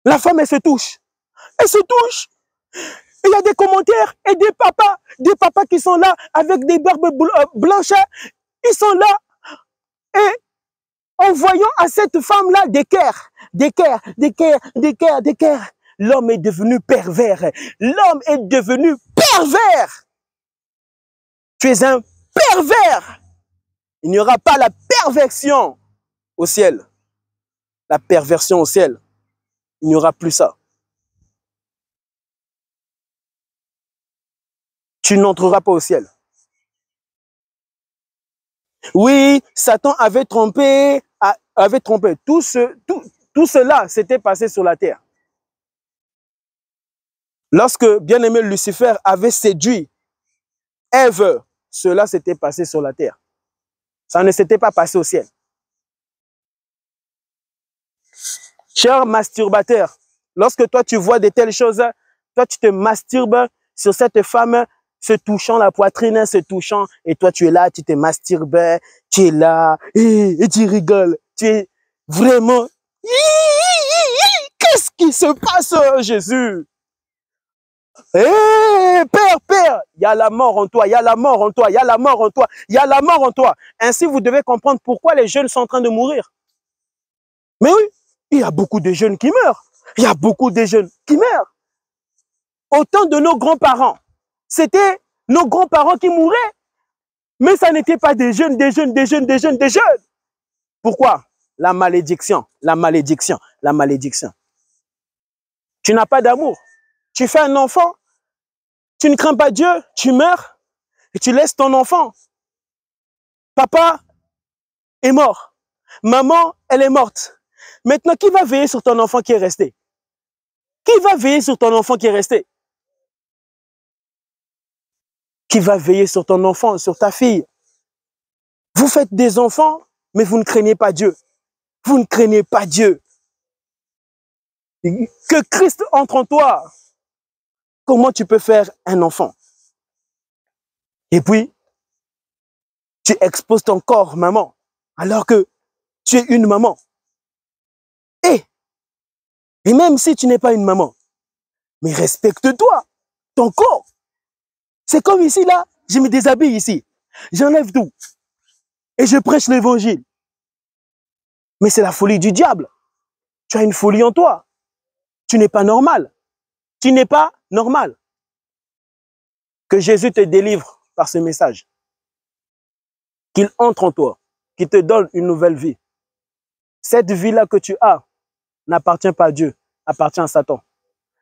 la femme elle se touche, il y a des commentaires et des papas qui sont là avec des barbes blanches, ils sont là et en voyant à cette femme-là d'équerre, l'homme est devenu pervers. L'homme est devenu pervers. Tu es un pervers. Il n'y aura pas la perversion au ciel. La perversion au ciel. Il n'y aura plus ça. Tu n'entreras pas au ciel. Oui, Satan avait trompé. Tout cela s'était passé sur la terre. Lorsque bien-aimé Lucifer avait séduit Ève, cela s'était passé sur la terre. Ça ne s'était pas passé au ciel. Cher masturbateur, lorsque toi tu vois de telles choses, toi tu te masturbes sur cette femme, se touchant la poitrine, se touchant, et toi tu es là, tu te masturbes, tu es là, et tu rigoles, tu es vraiment... Qu'est-ce qui se passe, Jésus? Père, il y a la mort en toi, il y a la mort en toi, il y a la mort en toi, il y a la mort en toi. Ainsi, vous devez comprendre pourquoi les jeunes sont en train de mourir. Mais oui, il y a beaucoup de jeunes qui meurent. Il y a beaucoup de jeunes qui meurent. Au temps de nos grands-parents, c'était nos grands-parents qui mouraient. Mais ça n'était pas des jeunes. Pourquoi? La malédiction. Tu n'as pas d'amour. Tu fais un enfant, tu ne crains pas Dieu, tu meurs et tu laisses ton enfant. Papa est mort. Maman, elle est morte. Maintenant, qui va veiller sur ton enfant qui est resté? Qui va veiller sur ton enfant qui est resté? Qui va veiller sur ton enfant, sur ta fille? Vous faites des enfants, mais vous ne craignez pas Dieu. Vous ne craignez pas Dieu. Que Christ entre en toi. Comment tu peux faire un enfant? Et puis, tu exposes ton corps, maman, alors que tu es une maman. Et même si tu n'es pas une maman, mais respecte-toi, ton corps. C'est comme ici, là, je me déshabille ici. J'enlève tout. Et je prêche l'évangile. Mais c'est la folie du diable. Tu as une folie en toi. Tu n'es pas normal. Tu n'es pas normal. Que Jésus te délivre par ce message. Qu'il entre en toi. Qu'il te donne une nouvelle vie. Cette vie-là que tu as n'appartient pas à Dieu, appartient à Satan.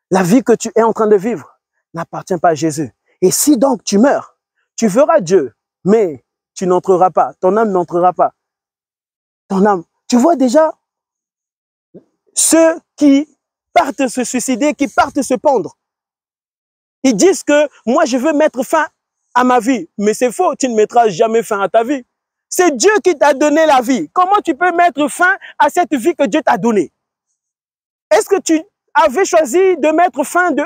La vie que tu es en train de vivre n'appartient pas à Jésus. Et si donc tu meurs, tu verras Dieu, mais tu n'entreras pas. Ton âme n'entrera pas. Ton âme. Tu vois déjà ceux qui partent se suicider, qui partent se pendre. Ils disent que moi je veux mettre fin à ma vie. Mais c'est faux, tu ne mettras jamais fin à ta vie. C'est Dieu qui t'a donné la vie. Comment tu peux mettre fin à cette vie que Dieu t'a donnée? Est-ce que tu avais choisi de mettre fin de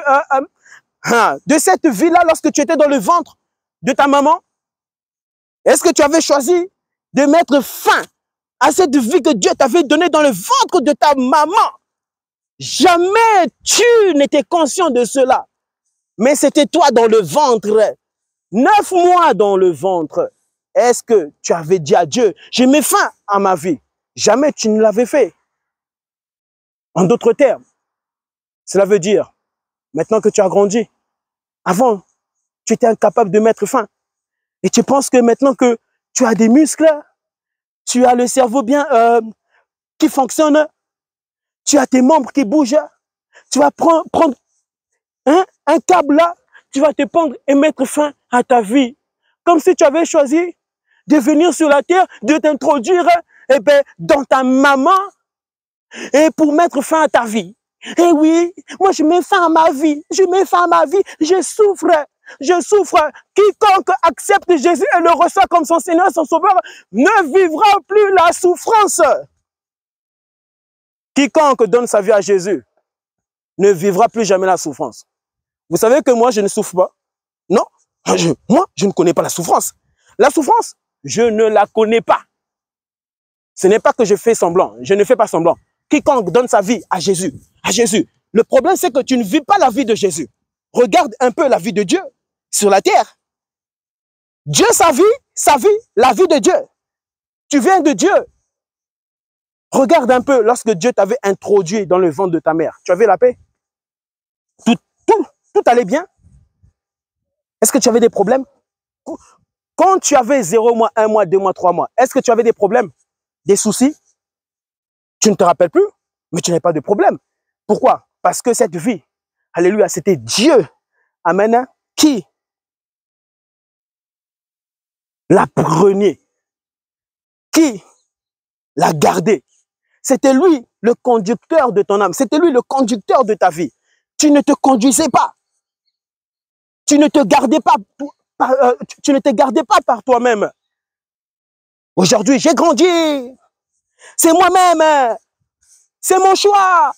cette vie-là lorsque tu étais dans le ventre de ta maman? Est-ce que tu avais choisi de mettre fin à cette vie que Dieu t'avait donnée dans le ventre de ta maman? Jamais tu n'étais conscient de cela. Mais c'était toi dans le ventre. 9 mois dans le ventre. Est-ce que tu avais dit à Dieu, je mets fin à ma vie? Jamais tu ne l'avais fait. En d'autres termes, cela veut dire, maintenant que tu as grandi, avant tu étais incapable de mettre fin. Et tu penses que maintenant que tu as des muscles, tu as le cerveau bien qui fonctionne, tu as tes membres qui bougent, tu vas prendre un câble là, tu vas te pendre et mettre fin à ta vie. Comme si tu avais choisi de venir sur la terre, de t'introduire dans ta maman et pour mettre fin à ta vie. Et oui, moi je mets fin à ma vie, je souffre. Je souffre. Quiconque accepte Jésus et le reçoit comme son Seigneur, son Sauveur, ne vivra plus la souffrance. Quiconque donne sa vie à Jésus ne vivra plus jamais la souffrance. Vous savez que moi, je ne souffre pas. Non, moi, je ne connais pas la souffrance. La souffrance, je ne la connais pas. Ce n'est pas que je fais semblant. Je ne fais pas semblant. Quiconque donne sa vie à Jésus, Le problème, c'est que tu ne vis pas la vie de Jésus. Regarde un peu la vie de Dieu sur la terre. Dieu, sa vie, la vie de Dieu. Tu viens de Dieu. Regarde un peu lorsque Dieu t'avait introduit dans le ventre de ta mère. Tu avais la paix? Tout allait bien? Est-ce que tu avais des problèmes? Quand tu avais 0 mois, 1 mois, 2 mois, 3 mois, est-ce que tu avais des problèmes? Des soucis? Tu ne te rappelles plus, mais tu n'avais pas de problème. Pourquoi? Parce que cette vie, alléluia, c'était Dieu, amen, qui la prenait, qui la gardait. C'était lui le conducteur de ton âme, c'était lui le conducteur de ta vie. Tu ne te conduisais pas. Tu ne te gardais pas, tu ne te gardais pas par toi-même. Aujourd'hui, j'ai grandi. C'est moi-même. C'est mon choix.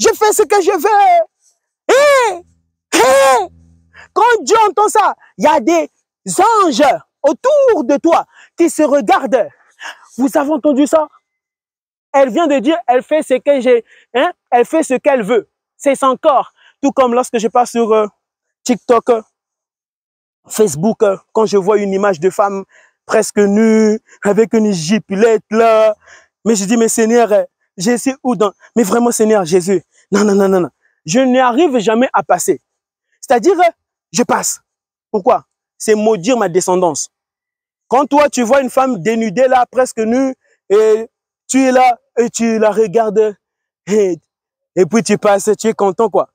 Je fais ce que je veux. Quand Dieu entend ça, il y a des anges autour de toi qui se regardent. Vous avez entendu ça? Elle vient de dire, elle fait ce que j'ai, elle fait ce qu'elle veut. C'est son corps. Tout comme lorsque je passe sur TikTok, Facebook, quand je vois une image de femme presque nue, avec une gipelette là, mais je dis, mais Seigneur, je sais où dans... Mais vraiment, Seigneur, Jésus, non. Je n'y arrive jamais à passer. C'est-à-dire, je passe. Pourquoi? C'est maudire ma descendance. Quand toi, tu vois une femme dénudée là, presque nue, et tu es là, et tu la regardes, et puis tu passes, tu es content quoi.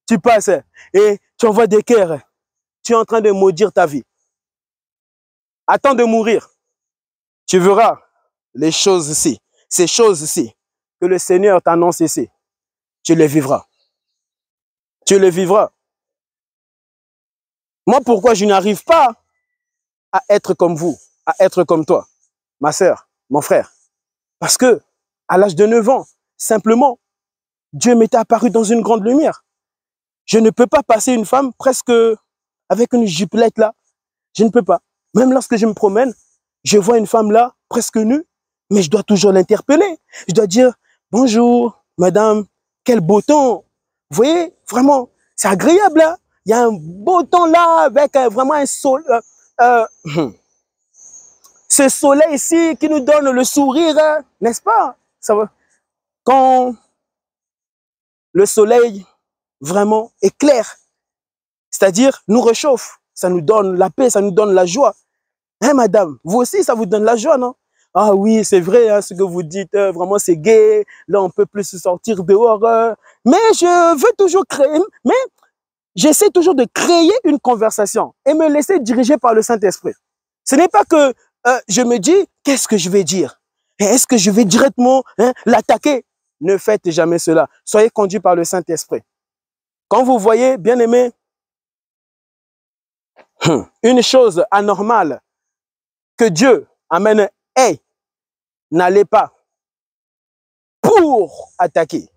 Tu passes, et tu envoies des cœurs. Tu es en train de maudire ta vie. Attends de mourir. Tu verras les choses ici, ces choses ici, que le Seigneur t'annonce ici. Tu les vivras. Tu les vivras. Moi, pourquoi je n'arrive pas à être comme vous, à être comme toi, ma sœur, mon frère? Parce que, à l'âge de 9 ans, simplement, Dieu m'était apparu dans une grande lumière. Je ne peux pas passer une femme presque avec une gipelette là. Je ne peux pas. Même lorsque je me promène, je vois une femme là, presque nue, mais je dois toujours l'interpeller. Je dois dire, bonjour, madame, quel beau temps. Vous voyez, vraiment, c'est agréable. Hein? Il y a un beau temps là, avec vraiment un soleil. Ce soleil ici qui nous donne le sourire, n'est-ce pas? Ça va. Quand le soleil vraiment éclaire, c'est-à-dire nous réchauffe, ça nous donne la paix, ça nous donne la joie. Hein, madame, vous aussi, ça vous donne la joie, non? Ah oui, c'est vrai, hein, ce que vous dites, vraiment c'est gai, là on peut plus se sortir dehors. Mais je veux toujours créer, mais j'essaie toujours de créer une conversation et me laisser diriger par le Saint-Esprit. Ce n'est pas que je me dis, qu'est-ce que je vais dire? Est-ce que je vais directement l'attaquer? Ne faites jamais cela. Soyez conduits par le Saint-Esprit. Quand vous voyez, bien aimé, une chose anormale que Dieu amène, n'allez pas pour attaquer,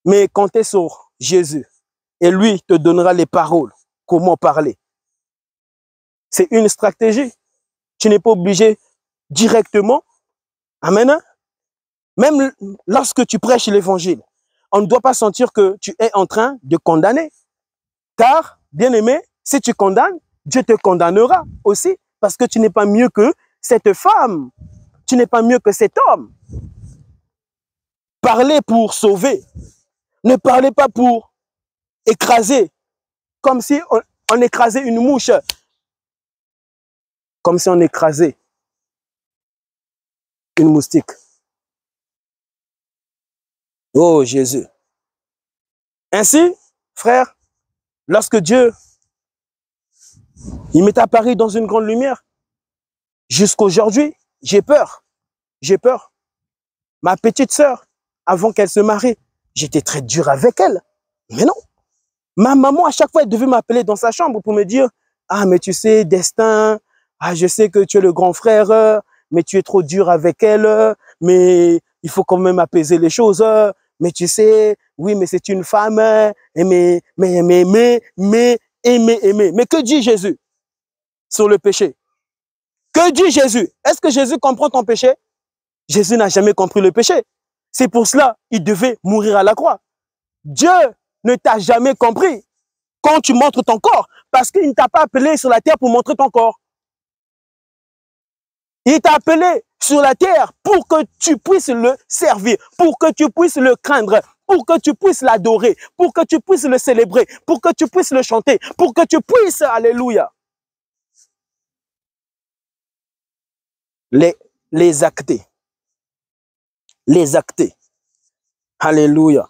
mais comptez sur Jésus et lui te donnera les paroles, comment parler. C'est une stratégie. Tu n'es pas obligé directement. Amen. Même lorsque tu prêches l'évangile, on ne doit pas sentir que tu es en train de condamner. Car, bien aimé, si tu condamnes, Dieu te condamnera aussi parce que tu n'es pas mieux que cette femme. Tu n'es pas mieux que cet homme. Parlez pour sauver. Ne parlez pas pour écraser. Comme si on écrasait une mouche. Comme si on écrasait une moustique. Oh Jésus. Ainsi, frère, lorsque Dieu, il m'est apparu dans une grande lumière, jusqu'aujourd'hui, j'ai peur. J'ai peur. Ma petite sœur, avant qu'elle se marie, j'étais très dur avec elle. Mais non. Ma maman, à chaque fois, elle devait m'appeler dans sa chambre pour me dire, ah, mais tu sais, Destin, ah, je sais que tu es le grand frère, mais tu es trop dur avec elle, mais il faut quand même apaiser les choses. Mais tu sais, oui, mais c'est une femme, aimer. Mais que dit Jésus sur le péché? Que dit Jésus? Est-ce que Jésus comprend ton péché? Jésus n'a jamais compris le péché. C'est pour cela qu'il devait mourir à la croix. Dieu ne t'a jamais compris quand tu montres ton corps, parce qu'il ne t'a pas appelé sur la terre pour montrer ton corps. Il t'a appelé sur la terre pour que tu puisses le servir, pour que tu puisses le craindre, pour que tu puisses l'adorer, pour que tu puisses le célébrer, pour que tu puisses le chanter, pour que tu puisses, alléluia, les acter. Les acter. Alléluia.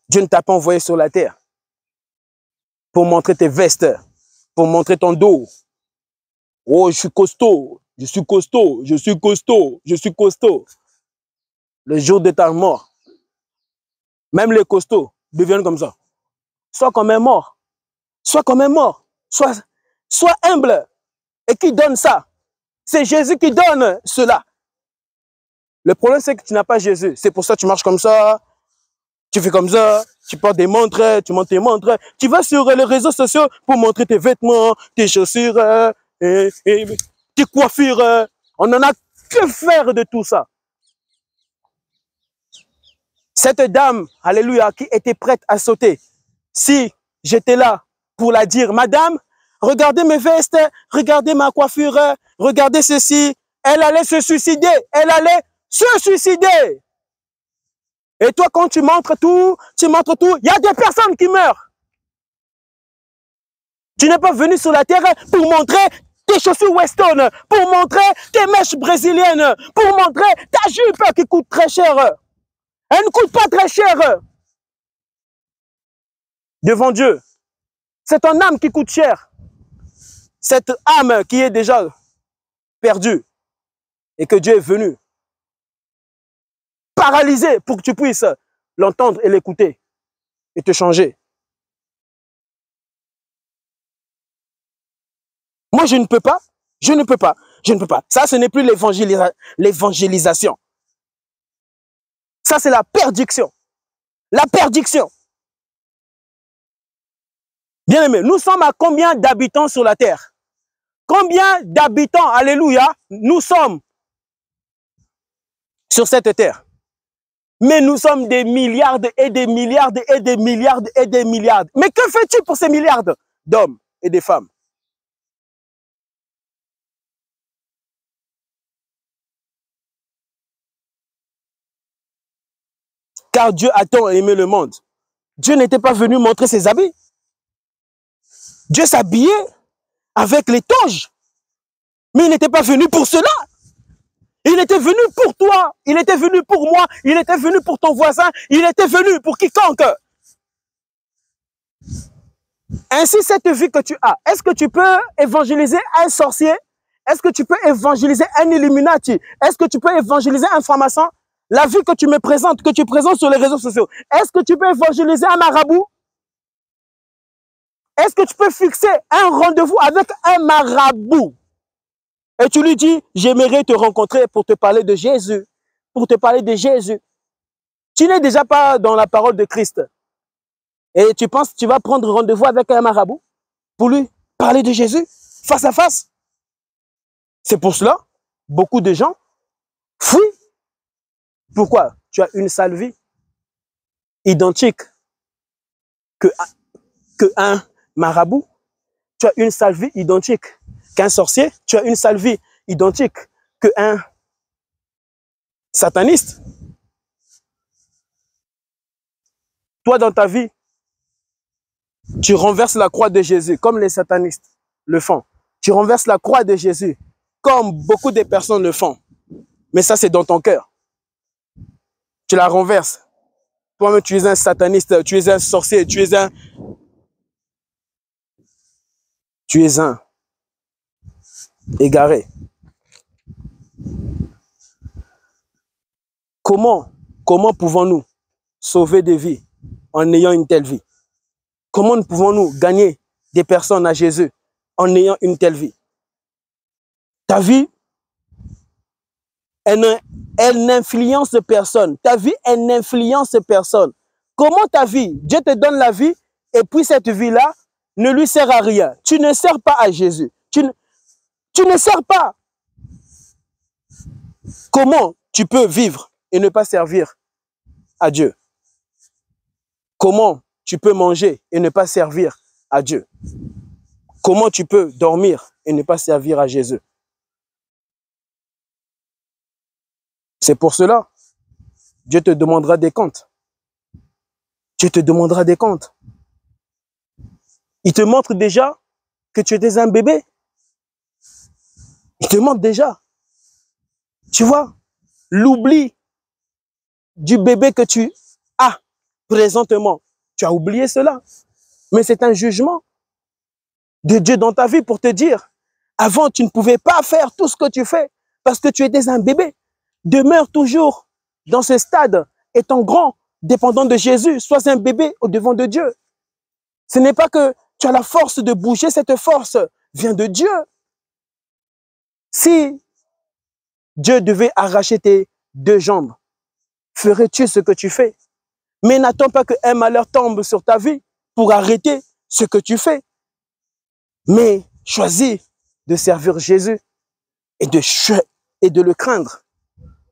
Dieu ne t'a pas envoyé sur la terre pour montrer tes vestes, pour montrer ton dos. Oh, je suis costaud, je suis costaud, je suis costaud, je suis costaud. Le jour de ta mort, même les costauds deviennent comme ça. Sois quand même mort. Sois quand même mort. Sois humble. Et qui donne ça? C'est Jésus qui donne cela. Le problème, c'est que tu n'as pas Jésus. C'est pour ça que tu marches comme ça. Tu fais comme ça. Tu portes des montres. Tu montes tes montres. Tu vas sur les réseaux sociaux pour montrer tes vêtements, tes chaussures, et tes coiffures. On n'en a que faire de tout ça. Cette dame, alléluia, qui était prête à sauter. Si j'étais là pour la dire, madame, regardez mes vestes, regardez ma coiffure, regardez ceci, elle allait se suicider, elle allait se suicider. Et toi, quand tu montres tout, il y a des personnes qui meurent. Tu n'es pas venu sur la terre pour montrer tes chaussures Weston, pour montrer tes mèches brésiliennes, pour montrer ta jupe qui coûte très cher. Elle ne coûte pas très cher devant Dieu. C'est ton âme qui coûte cher. Cette âme qui est déjà perdue et que Dieu est venu paralyser pour que tu puisses l'entendre et l'écouter et te changer. Moi, je ne peux pas. Je ne peux pas. Je ne peux pas. Ça, ce n'est plus l'évangélisation. Ça, c'est la perdiction. La perdiction. Bien aimé, nous sommes à combien d'habitants sur la terre? Combien d'habitants, alléluia, nous sommes sur cette terre? Mais nous sommes des milliards et des milliards et des milliards et des milliards. Mais que fais-tu pour ces milliards d'hommes et de femmes? Car Dieu a tant aimé le monde. Dieu n'était pas venu montrer ses habits. Dieu s'habillait avec les toges. Mais il n'était pas venu pour cela. Il était venu pour toi. Il était venu pour moi. Il était venu pour ton voisin. Il était venu pour quiconque. Ainsi, cette vie que tu as, est-ce que tu peux évangéliser un sorcier? Est-ce que tu peux évangéliser un Illuminati? Est-ce que tu peux évangéliser un franc-maçon? La vie que tu me présentes, que tu présentes sur les réseaux sociaux, est-ce que tu peux évangéliser un marabout? Est-ce que tu peux fixer un rendez-vous avec un marabout? Et tu lui dis, j'aimerais te rencontrer pour te parler de Jésus. Pour te parler de Jésus. Tu n'es déjà pas dans la parole de Christ. Et tu penses que tu vas prendre rendez-vous avec un marabout pour lui parler de Jésus face à face? C'est pour cela, beaucoup de gens fuient. Pourquoi? Tu as une sale vie identique qu'un marabout. Tu as une sale vie identique qu'un sorcier. Tu as une sale vie identique qu'un sataniste. Toi, dans ta vie, Tu renverses la croix de Jésus, comme les satanistes le font. Tu renverses la croix de Jésus, comme beaucoup de personnes le font. Mais ça, c'est dans ton cœur. Tu la renverses. Toi-même, tu es un sataniste, tu es un sorcier, tu es un égaré. Comment pouvons-nous sauver des vies en ayant une telle vie? Comment pouvons-nous gagner des personnes à Jésus en ayant une telle vie? Ta vie, elle n'influence personne. Ta vie, elle n'influence personne. Comment ta vie? Dieu te donne la vie et puis cette vie-là ne lui sert à rien. Tu ne sers pas à Jésus. Tu ne sers pas. Comment tu peux vivre et ne pas servir à Dieu? Comment tu peux manger et ne pas servir à Dieu? Comment tu peux dormir et ne pas servir à Jésus? C'est pour cela, Dieu te demandera des comptes. Dieu te demandera des comptes. Il te montre déjà que tu étais un bébé. Il te montre déjà. Tu vois, l'oubli du bébé que tu as présentement, tu as oublié cela. Mais c'est un jugement de Dieu dans ta vie pour te dire, avant tu ne pouvais pas faire tout ce que tu fais parce que tu étais un bébé. Demeure toujours dans ce stade, étant grand, dépendant de Jésus. Sois un bébé au devant de Dieu. Ce n'est pas que tu as la force de bouger, cette force vient de Dieu. Si Dieu devait arracher tes 2 jambes, ferais-tu ce que tu fais? Mais n'attends pas qu'un malheur tombe sur ta vie pour arrêter ce que tu fais. Mais choisis de servir Jésus et de le craindre.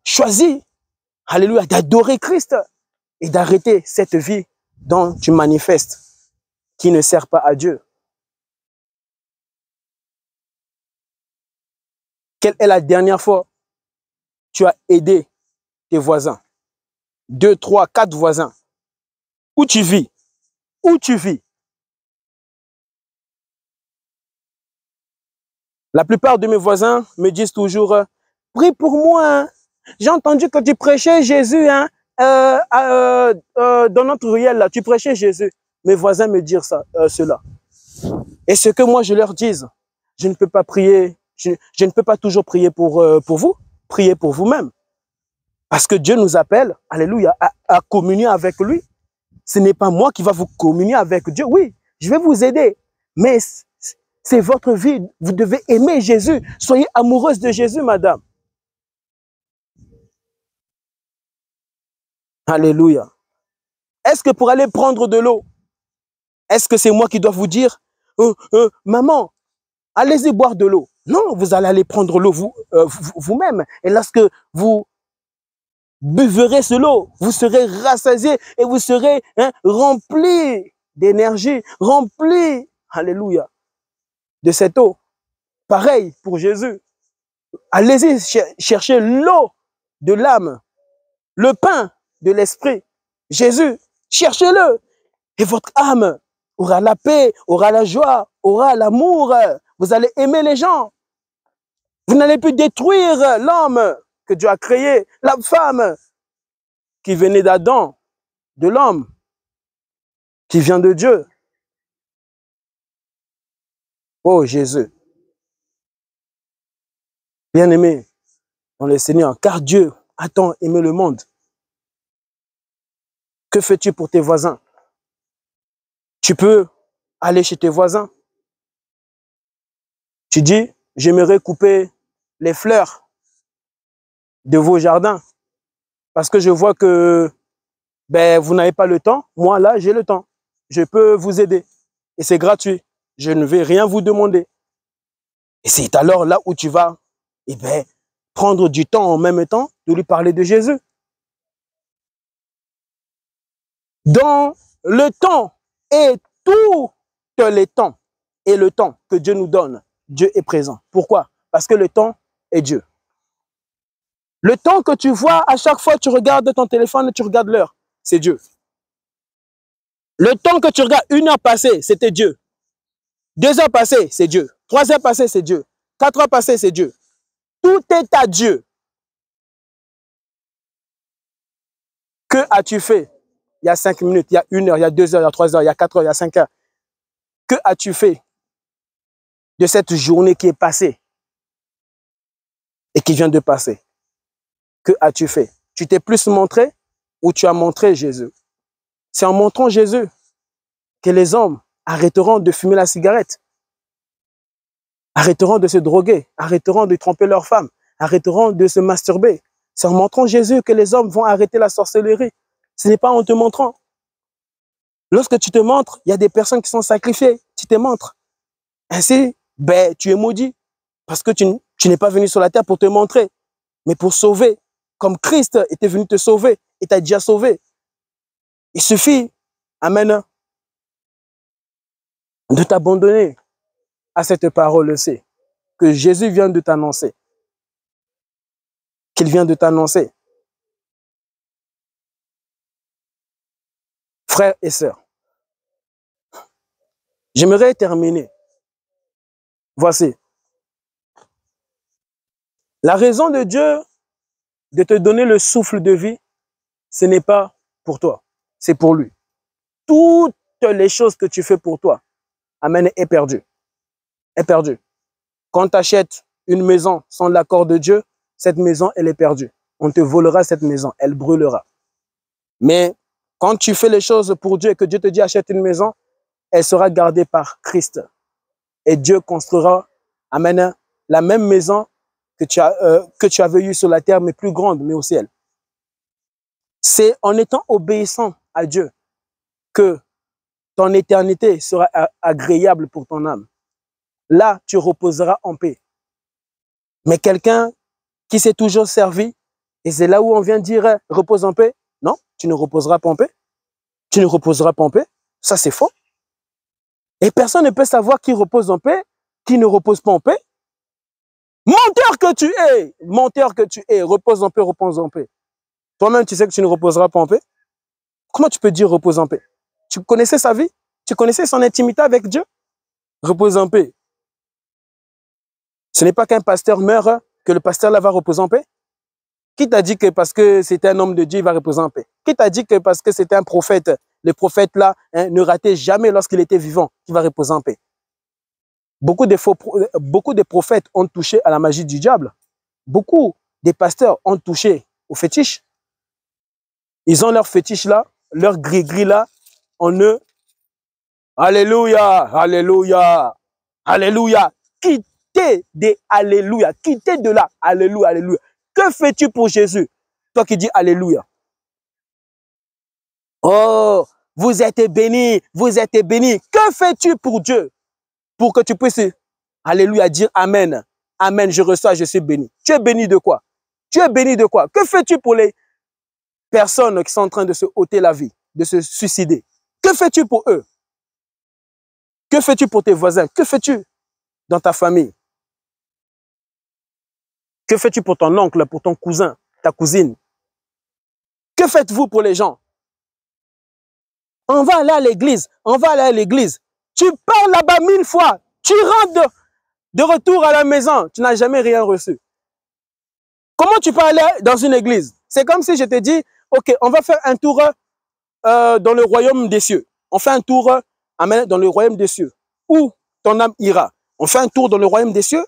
Choisis, alléluia, d'adorer Christ et d'arrêter cette vie dont tu manifestes, qui ne sert pas à Dieu. Quelle est la dernière fois que tu as aidé tes voisins? 2, 3, 4 voisins. Où tu vis? Où tu vis? La plupart de mes voisins me disent toujours, prie pour moi. Hein. J'ai entendu que tu prêchais Jésus hein, dans notre ruelle, là, tu prêchais Jésus. Mes voisins me disent cela. Et ce que moi je leur dis, je ne peux pas prier, je ne peux pas toujours prier pour vous, priez pour vous-même. Parce que Dieu nous appelle, alléluia, à communier avec lui. Ce n'est pas moi qui va vous communier avec Dieu. Oui, je vais vous aider. Mais c'est votre vie. Vous devez aimer Jésus. Soyez amoureuse de Jésus, madame. Alléluia. Est-ce que pour aller prendre de l'eau, est-ce que c'est moi qui dois vous dire, maman, allez-y boire de l'eau? Non, vous allez aller prendre l'eau vous-même. Et lorsque vous buverez ce l'eau, vous serez rassasié et vous serez rempli d'énergie, rempli, alléluia, de cette eau. Pareil pour Jésus. Allez-y chercher l'eau de l'âme, le pain de l'esprit. Jésus, cherchez-le. Et votre âme aura la paix, aura la joie, aura l'amour. Vous allez aimer les gens. Vous n'allez plus détruire l'homme que Dieu a créé, la femme qui venait d'Adam, de l'homme qui vient de Dieu. Oh Jésus. Bien-aimé dans le Seigneur, car Dieu a tant aimé le monde. Que fais-tu pour tes voisins? Tu peux aller chez tes voisins. Tu dis, j'aimerais couper les fleurs de vos jardins parce que je vois que vous n'avez pas le temps. Moi, là, j'ai le temps. Je peux vous aider. Et c'est gratuit. Je ne vais rien vous demander. Et c'est alors là où tu vas prendre du temps en même temps de lui parler de Jésus. Dans le temps et tous les temps et le temps que Dieu nous donne, Dieu est présent. Pourquoi? Parce que le temps est Dieu. Le temps que tu vois, à chaque fois tu regardes ton téléphone et tu regardes l'heure, c'est Dieu. Le temps que tu regardes, 1 heure passée, c'était Dieu. 2 heures passées, c'est Dieu. 3 heures passées, c'est Dieu. 4 heures passées, c'est Dieu. Tout est à Dieu. Que as-tu fait? Il y a 5 minutes, il y a 1 heure, il y a 2 heures, il y a 3 heures, il y a 4 heures, il y a 5 heures. Que as-tu fait de cette journée qui est passée et qui vient de passer? Que as-tu fait? Tu t'es plus montré ou tu as montré Jésus? C'est en montrant Jésus que les hommes arrêteront de fumer la cigarette, arrêteront de se droguer, arrêteront de tromper leurs femmes, arrêteront de se masturber. C'est en montrant Jésus que les hommes vont arrêter la sorcellerie. Ce n'est pas en te montrant. Lorsque tu te montres, il y a des personnes qui sont sacrifiées. Tu te montres. Ainsi, ben, tu es maudit. Parce que tu n'es pas venu sur la terre pour te montrer, mais pour sauver. Comme Christ était venu te sauver et t'a déjà sauvé. Il suffit, amen, de t'abandonner à cette parole-ci que Jésus vient de t'annoncer. Qu'il vient de t'annoncer. Frères et sœurs, j'aimerais terminer. Voici. La raison de Dieu de te donner le souffle de vie, ce n'est pas pour toi, c'est pour lui. Toutes les choses que tu fais pour toi, amen, est perdu. Est perdu. Quand tu achètes une maison sans l'accord de Dieu, cette maison, elle est perdue. On te volera cette maison, elle brûlera. Mais quand tu fais les choses pour Dieu et que Dieu te dit achète une maison, elle sera gardée par Christ. Et Dieu construira, amen, la même maison que tu avais eue sur la terre, mais plus grande, mais au ciel. C'est en étant obéissant à Dieu que ton éternité sera agréable pour ton âme. Là, tu reposeras en paix. Mais quelqu'un qui s'est toujours servi, et c'est là où on vient dire repose en paix. Non, tu ne reposeras pas en paix. Tu ne reposeras pas en paix. Ça, c'est faux. Et personne ne peut savoir qui repose en paix, qui ne repose pas en paix. Menteur que tu es, repose en paix, repose en paix. Toi-même, tu sais que tu ne reposeras pas en paix. Comment tu peux dire repose en paix? Tu connaissais sa vie? Tu connaissais son intimité avec Dieu? Repose en paix. Ce n'est pas qu'un pasteur meurt, que le pasteur là va reposer en paix. Qui t'a dit que parce que c'était un homme de Dieu, il va reposer en paix? Qui t'a dit que parce que c'était un prophète, le prophète là ne ratait jamais lorsqu'il était vivant, qu'il va reposer en paix? Beaucoup de prophètes ont touché à la magie du diable. Beaucoup des pasteurs ont touché au fétiche. Ils ont leur fétiche là, leur gris-gris là, en eux. Alléluia, alléluia, alléluia. Quittez des alléluia, quittez de là, alléluia, alléluia. Que fais-tu pour Jésus? Toi qui dis alléluia. Oh, vous êtes bénis, vous êtes bénis. Que fais-tu pour Dieu? Pour que tu puisses, alléluia, dire amen. Amen, je reçois, je suis béni. Tu es béni de quoi? Tu es béni de quoi? Que fais-tu pour les personnes qui sont en train de se ôter la vie, de se suicider? Que fais-tu pour eux? Que fais-tu pour tes voisins? Que fais-tu dans ta famille? Que fais-tu pour ton oncle, pour ton cousin, ta cousine? Que faites-vous pour les gens? On va aller à l'église, on va aller à l'église. Tu pars là-bas 1000 fois, tu rentres de retour à la maison, tu n'as jamais rien reçu. Comment tu peux aller dans une église? C'est comme si je te dis, ok, on va faire un tour dans le royaume des cieux. On fait un tour dans le royaume des cieux. Où ton âme ira? On fait un tour dans le royaume des cieux.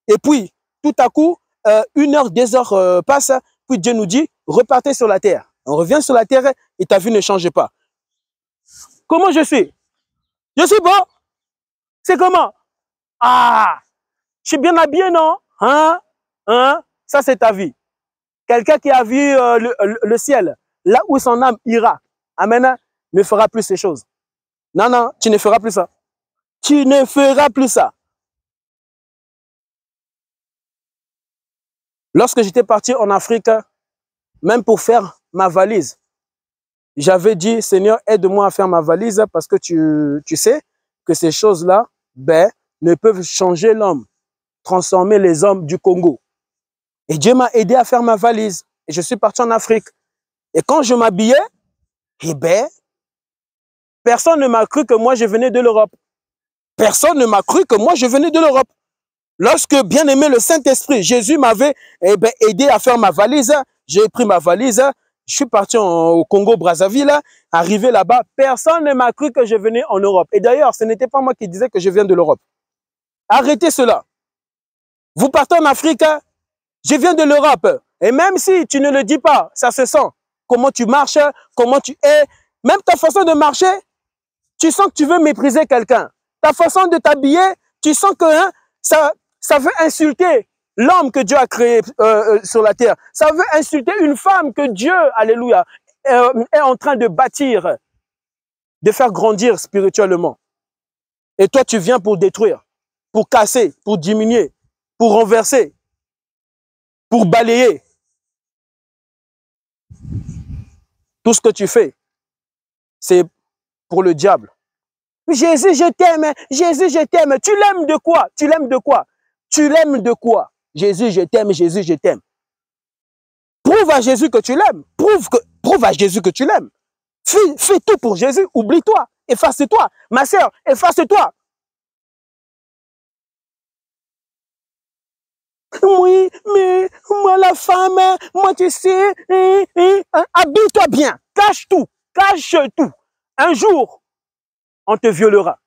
Et puis, tout à coup, 1 heure, 2 heures passent. Puis Dieu nous dit, repartez sur la terre. On revient sur la terre et ta vie ne change pas. Comment je suis? Je suis bon. C'est comment? Ah, je suis bien habillé, non? Hein? Hein? Ça, c'est ta vie. Quelqu'un qui a vu le ciel, là où son âme ira, amen, ne fera plus ces choses. Non, non, tu ne feras plus ça. Tu ne feras plus ça. Lorsque j'étais parti en Afrique, même pour faire ma valise, j'avais dit, Seigneur, aide-moi à faire ma valise parce que tu sais que ces choses-là, ben, ne peuvent changer l'homme, transformer les hommes du Congo. Et Dieu m'a aidé à faire ma valise. Et je suis parti en Afrique. Et quand je m'habillais, eh ben, Personne ne m'a cru que moi, je venais de l'Europe. Personne ne m'a cru que moi, je venais de l'Europe. Lorsque, bien aimé, le Saint-Esprit, Jésus m'avait aidé à faire ma valise, j'ai pris ma valise, je suis parti au Congo-Brazzaville, arrivé là-bas, personne ne m'a cru que je venais en Europe. Et d'ailleurs, ce n'était pas moi qui disais que je viens de l'Europe. Arrêtez cela. Vous partez en Afrique, je viens de l'Europe. Et même si tu ne le dis pas, ça se sent. Comment tu marches, comment tu es, même ta façon de marcher, tu sens que tu veux mépriser quelqu'un. Ta façon de t'habiller, tu sens que ça veut insulter l'homme que Dieu a créé sur la terre. Ça veut insulter une femme que Dieu, alléluia, est en train de bâtir, de faire grandir spirituellement. Et toi, tu viens pour détruire, pour casser, pour diminuer, pour renverser, pour balayer. Tout ce que tu fais, c'est pour le diable. Jésus, je t'aime. Jésus, je t'aime. Tu l'aimes de quoi? Tu l'aimes de quoi? Tu l'aimes de quoi? Jésus, je t'aime. Jésus, je t'aime. Prouve à Jésus que tu l'aimes. Prouve à Jésus que tu l'aimes. Fais tout pour Jésus. Oublie-toi. Efface-toi. Ma sœur, efface-toi. Oui, mais moi, la femme, moi, tu sais, habille-toi bien. Cache tout. Cache tout. Un jour, on te violera.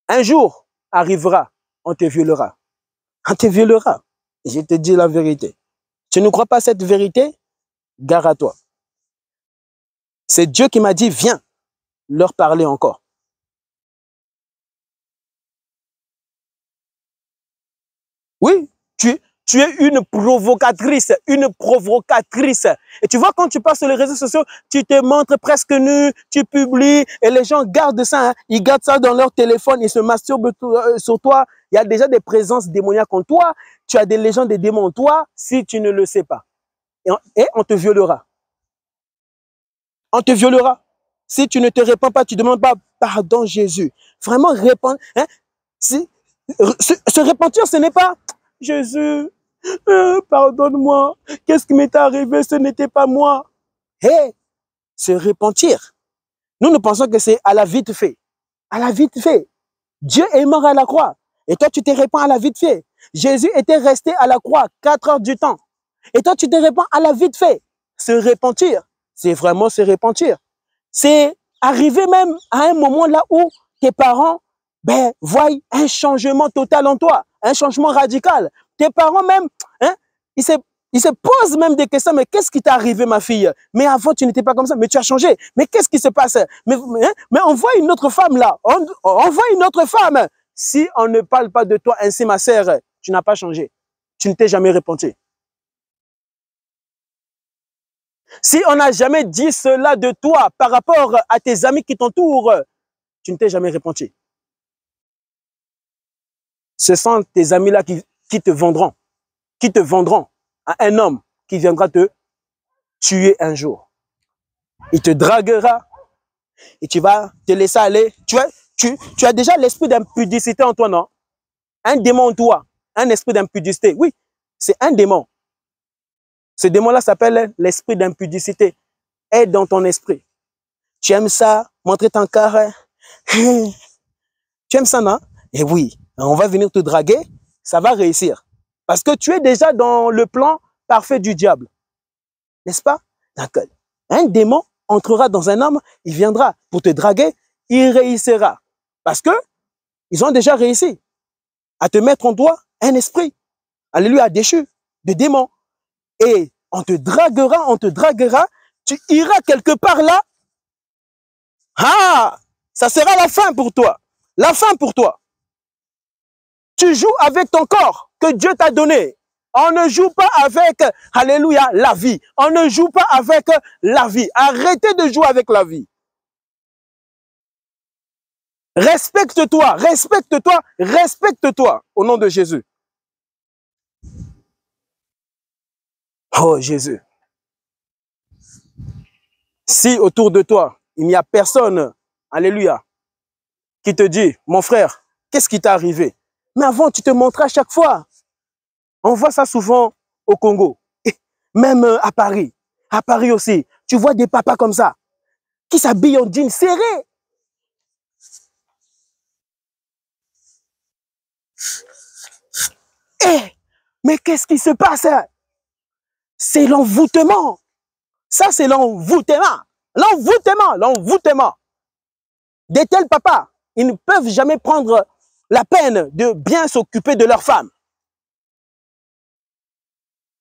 Un jour arrivera, on te violera. On te violera. Je te dis la vérité. Tu ne crois pas cette vérité? Gare à toi. C'est Dieu qui m'a dit, viens leur parler encore. Oui, tu es une provocatrice, une provocatrice. Et tu vois, quand tu passes sur les réseaux sociaux, tu te montres presque nu, tu publies, et les gens gardent ça, hein, ils gardent ça dans leur téléphone, ils se masturbent sur toi. Il y a déjà des présences démoniaques en toi, tu as des légions de démons en toi, si tu ne le sais pas. Et on te violera. On te violera. Si tu ne te répands pas, tu ne demandes pas pardon Jésus. Vraiment répandre. Hein? Se repentir, ce n'est pas Jésus, pardonne-moi. Qu'est-ce qui m'est arrivé? Ce n'était pas moi. Hé, se repentir. Nous pensons que c'est à la vite fait. À la vite fait. Dieu est mort à la croix. Et toi, tu te répands à la vite fait. Jésus était resté à la croix 4 heures du temps. Et toi, tu te répands à la vite fait. Se repentir, c'est vraiment se repentir. C'est arriver même à un moment là où tes parents voient un changement total en toi, un changement radical. Tes parents même, hein, ils se posent même des questions. Mais qu'est-ce qui t'est arrivé, ma fille? Mais avant, tu n'étais pas comme ça. Mais tu as changé. Mais qu'est-ce qui se passe? Mais on voit une autre femme là. On voit une autre femme. Si on ne parle pas de toi ainsi, ma sœur, tu n'as pas changé. Tu ne t'es jamais repenti. Si on n'a jamais dit cela de toi par rapport à tes amis qui t'entourent, tu ne t'es jamais repenti. Ce sont tes amis-là qui te vendront à un homme qui viendra te tuer un jour. Il te draguera et tu vas te laisser aller. Tu as déjà l'esprit d'impudicité en toi, non? Un démon en toi, un esprit d'impudicité. Oui, c'est un démon. Ce démon-là s'appelle l'esprit d'impudicité. Est dans ton esprit. Tu aimes ça, montrer ton cœur. Tu aimes ça, non? Eh oui, on va venir te draguer, ça va réussir. Parce que tu es déjà dans le plan parfait du diable. N'est-ce pas? D'accord. Un démon entrera dans un homme, il viendra pour te draguer, il réussira. Parce que ils ont déjà réussi à te mettre en toi un esprit, alléluia, déchu, de démon. Et on te draguera, tu iras quelque part là. Ah, ça sera la fin pour toi. La fin pour toi. Tu joues avec ton corps que Dieu t'a donné. On ne joue pas avec, alléluia, la vie. On ne joue pas avec la vie. Arrêtez de jouer avec la vie. Respecte-toi, respecte-toi, respecte-toi au nom de Jésus. Oh Jésus. Si autour de toi, il n'y a personne, alléluia, qui te dit, mon frère, qu'est-ce qui t'est arrivé? Mais avant, tu te montrais à chaque fois. On voit ça souvent au Congo, même à Paris. À Paris aussi, tu vois des papas comme ça. qui s'habille en jean serré. Eh, mais qu'est-ce qui se passe? C'est l'envoûtement. Ça, c'est l'envoûtement. L'envoûtement, l'envoûtement. Des tels papas, ils ne peuvent jamais prendre la peine de bien s'occuper de leur femme.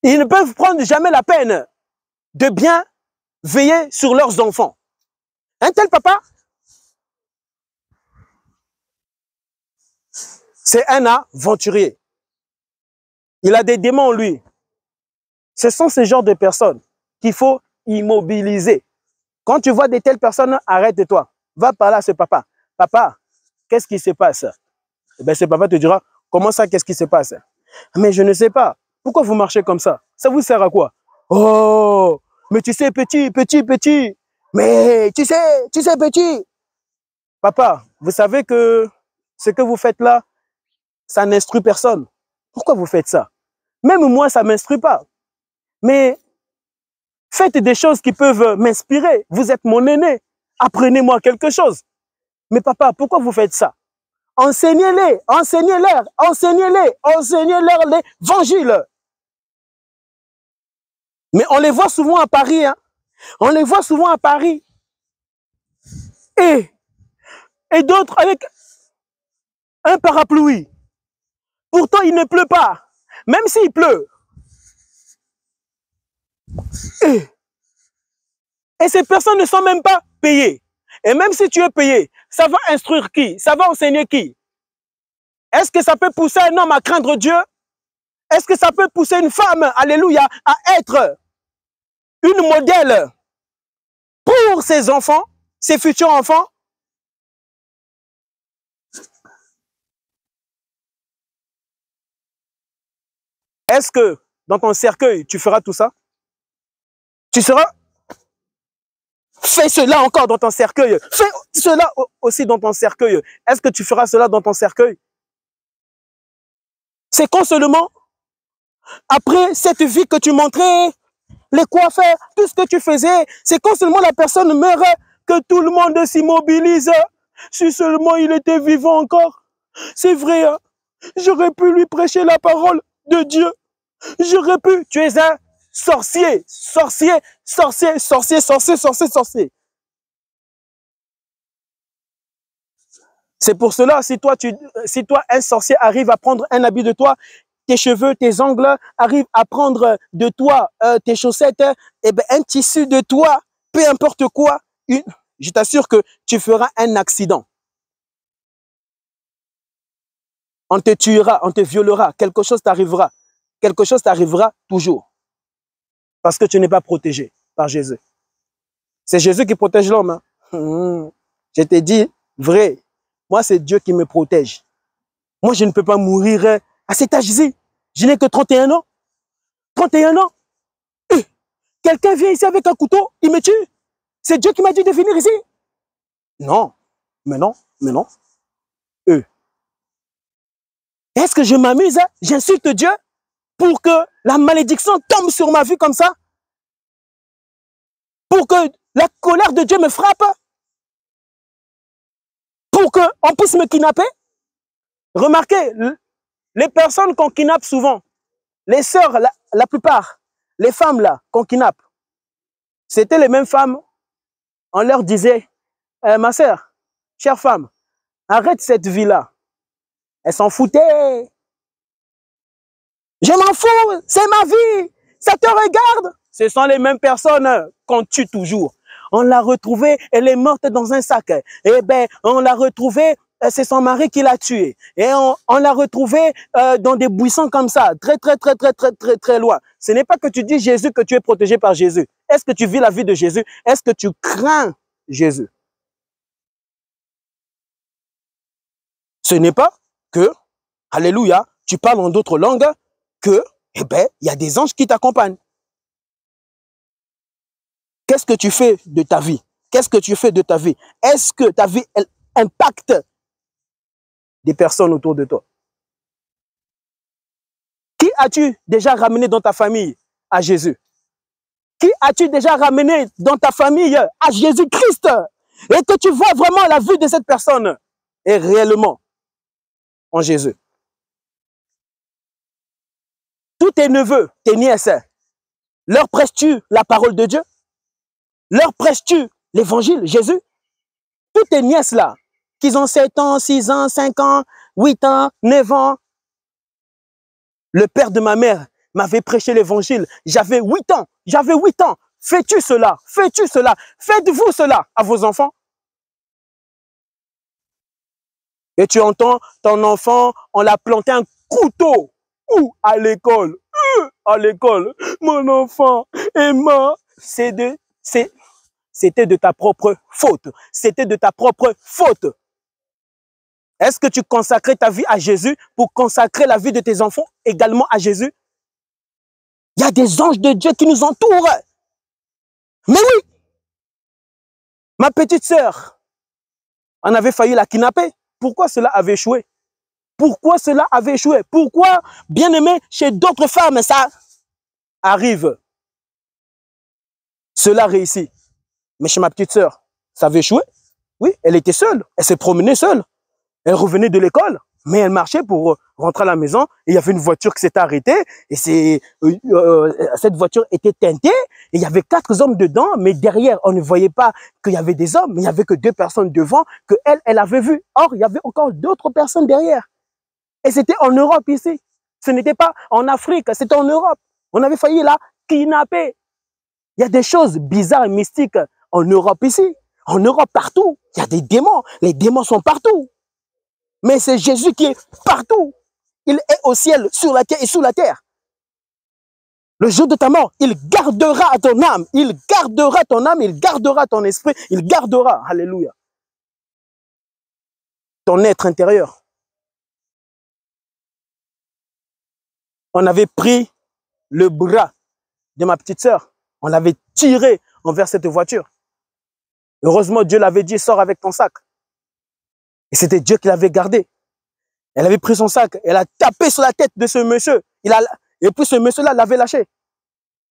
Ils ne peuvent prendre jamais la peine de bien veiller sur leurs enfants. Un tel papa, c'est un aventurier. Il a des démons en lui. Ce sont ces genres de personnes qu'il faut immobiliser. Quand tu vois de telles personnes, arrête-toi. Va parler à ce papa. Papa, qu'est-ce qui se passe? Eh bien, ce papa te dira, comment ça, qu'est-ce qui se passe? Mais je ne sais pas. Pourquoi vous marchez comme ça? Ça vous sert à quoi? Oh, mais tu sais, petit. Mais tu sais, petit. Papa, vous savez que ce que vous faites là, ça n'instruit personne. Pourquoi vous faites ça? Même moi, ça ne m'instruit pas. Mais faites des choses qui peuvent m'inspirer. Vous êtes mon aîné. Apprenez-moi quelque chose. Mais papa, pourquoi vous faites ça? Enseignez-les, enseignez-leur l'évangile. Mais on les voit souvent à Paris. Hein? On les voit souvent à Paris. Et d'autres avec un parapluie. Pourtant, il ne pleut pas. Même s'il pleut. Et ces personnes ne sont même pas payées. Et même si tu es payé, ça va instruire qui? Ça va enseigner qui? Est-ce que ça peut pousser un homme à craindre Dieu? Est-ce que ça peut pousser une femme, alléluia, à être une modèle pour ses enfants, ses futurs enfants? Est-ce que dans ton cercueil, tu feras tout ça? Tu seras... Fais cela encore dans ton cercueil. Fais cela aussi dans ton cercueil. Est-ce que tu feras cela dans ton cercueil? C'est quand seulement, après cette vie que tu montrais, les coiffeurs, tout ce que tu faisais, c'est quand seulement la personne meurt que tout le monde s'immobilise. Si seulement il était vivant encore. C'est vrai, hein? J'aurais pu lui prêcher la parole de Dieu. J'aurais pu. Tu es un sorcier. Sorcier. C'est pour cela, si toi, un sorcier, arrive à prendre un habit de toi, tes cheveux, tes ongles, arrive à prendre de toi tes chaussettes, et ben, un tissu de toi, peu importe quoi, je t'assure que tu feras un accident. On te tuera, on te violera, quelque chose t'arrivera. Quelque chose t'arrivera toujours. Parce que tu n'es pas protégé par Jésus. C'est Jésus qui protège l'homme. Hein. Je te dis, vrai, moi c'est Dieu qui me protège. Moi je ne peux pas mourir à cet âge-ci. Je n'ai que 31 ans. 31 ans. Quelqu'un vient ici avec un couteau, il me tue. C'est Dieu qui m'a dit de venir ici. Non, mais non. Est-ce que je m'amuse? J'insulte Dieu pour que la malédiction tombe sur ma vie comme ça? Pour que la colère de Dieu me frappe? Pour qu'on puisse me kidnapper? Remarquez, les personnes qu'on kidnappe souvent, les sœurs, la plupart, les femmes là qu'on kidnappe, c'était les mêmes femmes. On leur disait, ma sœur, chère femme, arrête cette vie-là. Elles s'en foutaient. Je m'en fous, c'est ma vie, ça te regarde. Ce sont les mêmes personnes qu'on tue toujours. On l'a retrouvée, elle est morte dans un sac. Eh bien, on l'a retrouvée, c'est son mari qui l'a tuée. Et on l'a retrouvée dans des buissons comme ça, très loin. Ce n'est pas que tu dis Jésus que tu es protégé par Jésus. Est-ce que tu vis la vie de Jésus? Est-ce que tu crains Jésus? Ce n'est pas que, alléluia, tu parles en d'autres langues, que, eh bien, il y a des anges qui t'accompagnent. Qu'est-ce que tu fais de ta vie? Qu'est-ce que tu fais de ta vie? Est-ce que ta vie elle, impacte des personnes autour de toi? Qui as-tu déjà ramené dans ta famille à Jésus? Qui as-tu déjà ramené dans ta famille à Jésus-Christ? Et que tu vois vraiment la vie de cette personne est réellement en Jésus. Tous tes neveux, tes nièces, leur prêches-tu la parole de Dieu? Leur prêches-tu l'évangile, Jésus? Toutes tes nièces là, qui ont 7 ans, 6 ans, 5 ans, 8 ans, 9 ans. Le père de ma mère m'avait prêché l'évangile. J'avais 8 ans. J'avais 8 ans. Fais-tu cela? Fais-tu cela? Faites-vous cela à vos enfants? Et tu entends ton enfant, on l'a planté un couteau. Où? À l'école. À l'école. Mon enfant est mort. C'était de ta propre faute. C'était de ta propre faute. Est-ce que tu consacrais ta vie à Jésus pour consacrer la vie de tes enfants également à Jésus? Il y a des anges de Dieu qui nous entourent. Mais oui, ma petite sœur, on avait failli la kidnapper. Pourquoi cela avait échoué? Pourquoi cela avait échoué? Pourquoi, bien aimé, chez d'autres femmes, ça arrive? Cela réussit. Mais chez ma petite sœur, ça avait échoué. Oui, elle était seule. Elle se promenait seule. Elle revenait de l'école, mais elle marchait pour rentrer à la maison. Et il y avait une voiture qui s'était arrêtée. Et cette voiture était teintée. Et il y avait 4 hommes dedans. Mais derrière, on ne voyait pas qu'il y avait des hommes. Mais il n'y avait que 2 personnes devant que elle avait vu. Or, il y avait encore d'autres personnes derrière. Et c'était en Europe ici. Ce n'était pas en Afrique, c'était en Europe. On avait failli la kidnapper. Il y a des choses bizarres et mystiques en Europe ici. En Europe, partout. Il y a des démons. Les démons sont partout. Mais c'est Jésus qui est partout. Il est au ciel, sur la terre et sous la terre. Le jour de ta mort, il gardera ton âme. Il gardera ton âme, il gardera ton esprit, il gardera, alléluia, ton être intérieur. On avait pris le bras de ma petite sœur. On l'avait tiré envers cette voiture. Heureusement, Dieu l'avait dit, sors avec ton sac. Et c'était Dieu qui l'avait gardé. Elle avait pris son sac, elle a tapé sur la tête de ce monsieur. Et puis ce monsieur-là l'avait lâché.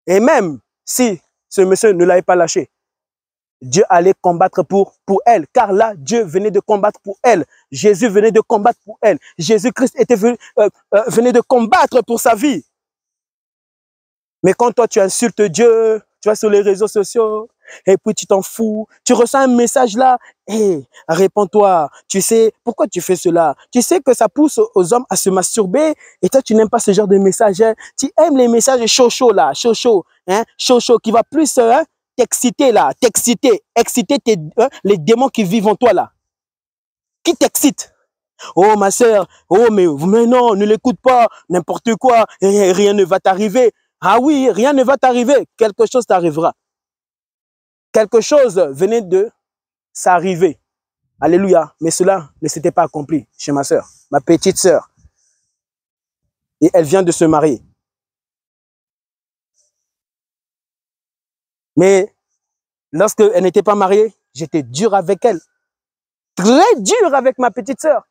Et même si ce monsieur ne l'avait pas lâché, Dieu allait combattre pour elle. Car là, Dieu venait de combattre pour elle. Jésus venait de combattre pour elle. Jésus-Christ venait de combattre pour sa vie. Mais quand toi, tu insultes Dieu, tu vas sur les réseaux sociaux, et puis tu t'en fous, tu reçois un message là, hé, réponds-toi, tu sais, pourquoi tu fais cela? Tu sais que ça pousse aux hommes à se masturber, et toi, tu n'aimes pas ce genre de message, hein? Tu aimes les messages chaud là, chaud, hein? Chaud, qui va plus t'exciter là, exciter les démons qui vivent en toi là. Qui t'excite? Oh ma sœur, oh mais non, ne l'écoute pas, n'importe quoi, rien ne va t'arriver. Ah oui, rien ne va t'arriver, quelque chose t'arrivera. Quelque chose venait de s'arriver. Alléluia. Mais cela ne s'était pas accompli chez ma sœur, ma petite sœur. Et elle vient de se marier. Mais lorsqu'elle n'était pas mariée, j'étais dur avec elle. Très dur avec ma petite sœur.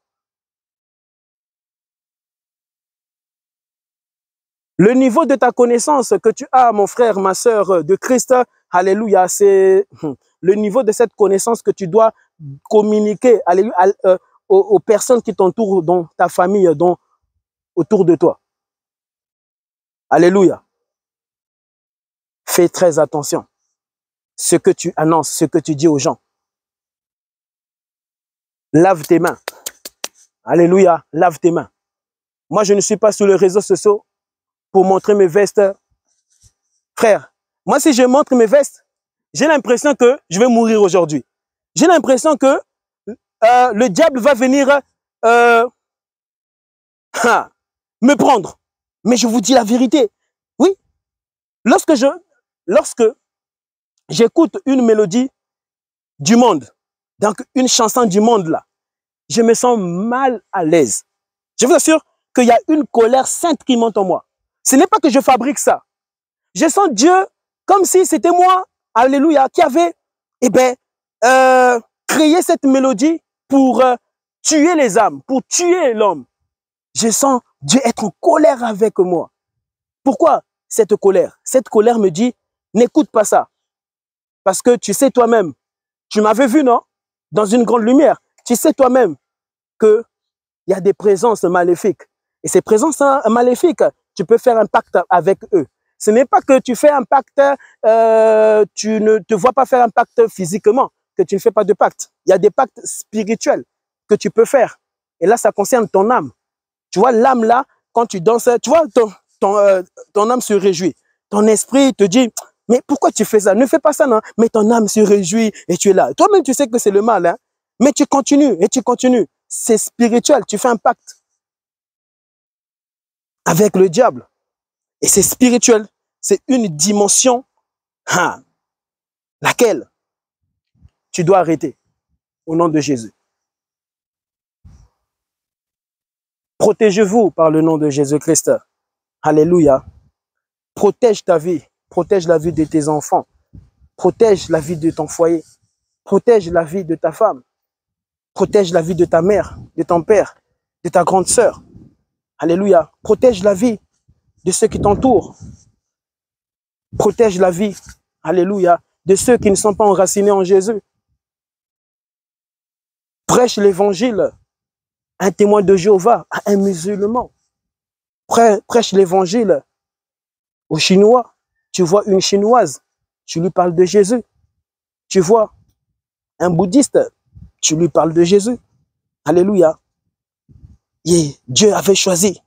Le niveau de ta connaissance que tu as, mon frère, ma sœur de Christ, alléluia, c'est le niveau de cette connaissance que tu dois communiquer alléluia, aux personnes qui t'entourent dans ta famille, autour de toi. Alléluia. Fais très attention. Ce que tu annonces, ce que tu dis aux gens. Lave tes mains. Alléluia, lave tes mains. Moi, je ne suis pas sur les réseaux sociaux pour montrer mes vestes. Frère, moi, si je montre mes vestes, j'ai l'impression que je vais mourir aujourd'hui. J'ai l'impression que le diable va venir me prendre. Mais je vous dis la vérité. Oui, lorsque j'écoute une mélodie du monde, donc une chanson du monde là, je me sens mal à l'aise. Je vous assure qu'il y a une colère sainte qui monte en moi. Ce n'est pas que je fabrique ça. Je sens Dieu comme si c'était moi, alléluia, qui avait créé cette mélodie pour tuer les âmes, pour tuer l'homme. Je sens Dieu être en colère avec moi. Pourquoi cette colère? Cette colère me dit, N'écoute pas ça. Parce que tu sais toi-même, tu m'avais vu, non? Dans une grande lumière. Tu sais toi-même qu'il y a des présences maléfiques. Et ces présences maléfiques, tu peux faire un pacte avec eux. Ce n'est pas que tu fais un pacte, tu ne te vois pas faire un pacte physiquement, que tu ne fais pas de pacte. Il y a des pactes spirituels que tu peux faire. Et là, ça concerne ton âme. Tu vois, l'âme là, quand tu danses, tu vois, ton âme se réjouit. Ton esprit te dit, mais pourquoi tu fais ça? Ne fais pas ça, non? Mais ton âme se réjouit et tu es là. Toi-même, tu sais que c'est le mal, hein? Mais tu continues et tu continues. C'est spirituel, tu fais un pacte avec le diable. Et c'est spirituel. C'est une dimension laquelle tu dois arrêter au nom de Jésus. Protégez-vous par le nom de Jésus-Christ. Alléluia. Protège ta vie. Protège la vie de tes enfants. Protège la vie de ton foyer. Protège la vie de ta femme. Protège la vie de ta mère, de ton père, de ta grande sœur. Alléluia. Protège la vie de ceux qui t'entourent. Protège la vie, alléluia, de ceux qui ne sont pas enracinés en Jésus. Prêche l'évangile à un témoin de Jéhovah, à un musulman. Prêche l'évangile aux Chinois. Tu vois une Chinoise, tu lui parles de Jésus. Tu vois un bouddhiste, tu lui parles de Jésus. Alléluia. Et Dieu avait choisi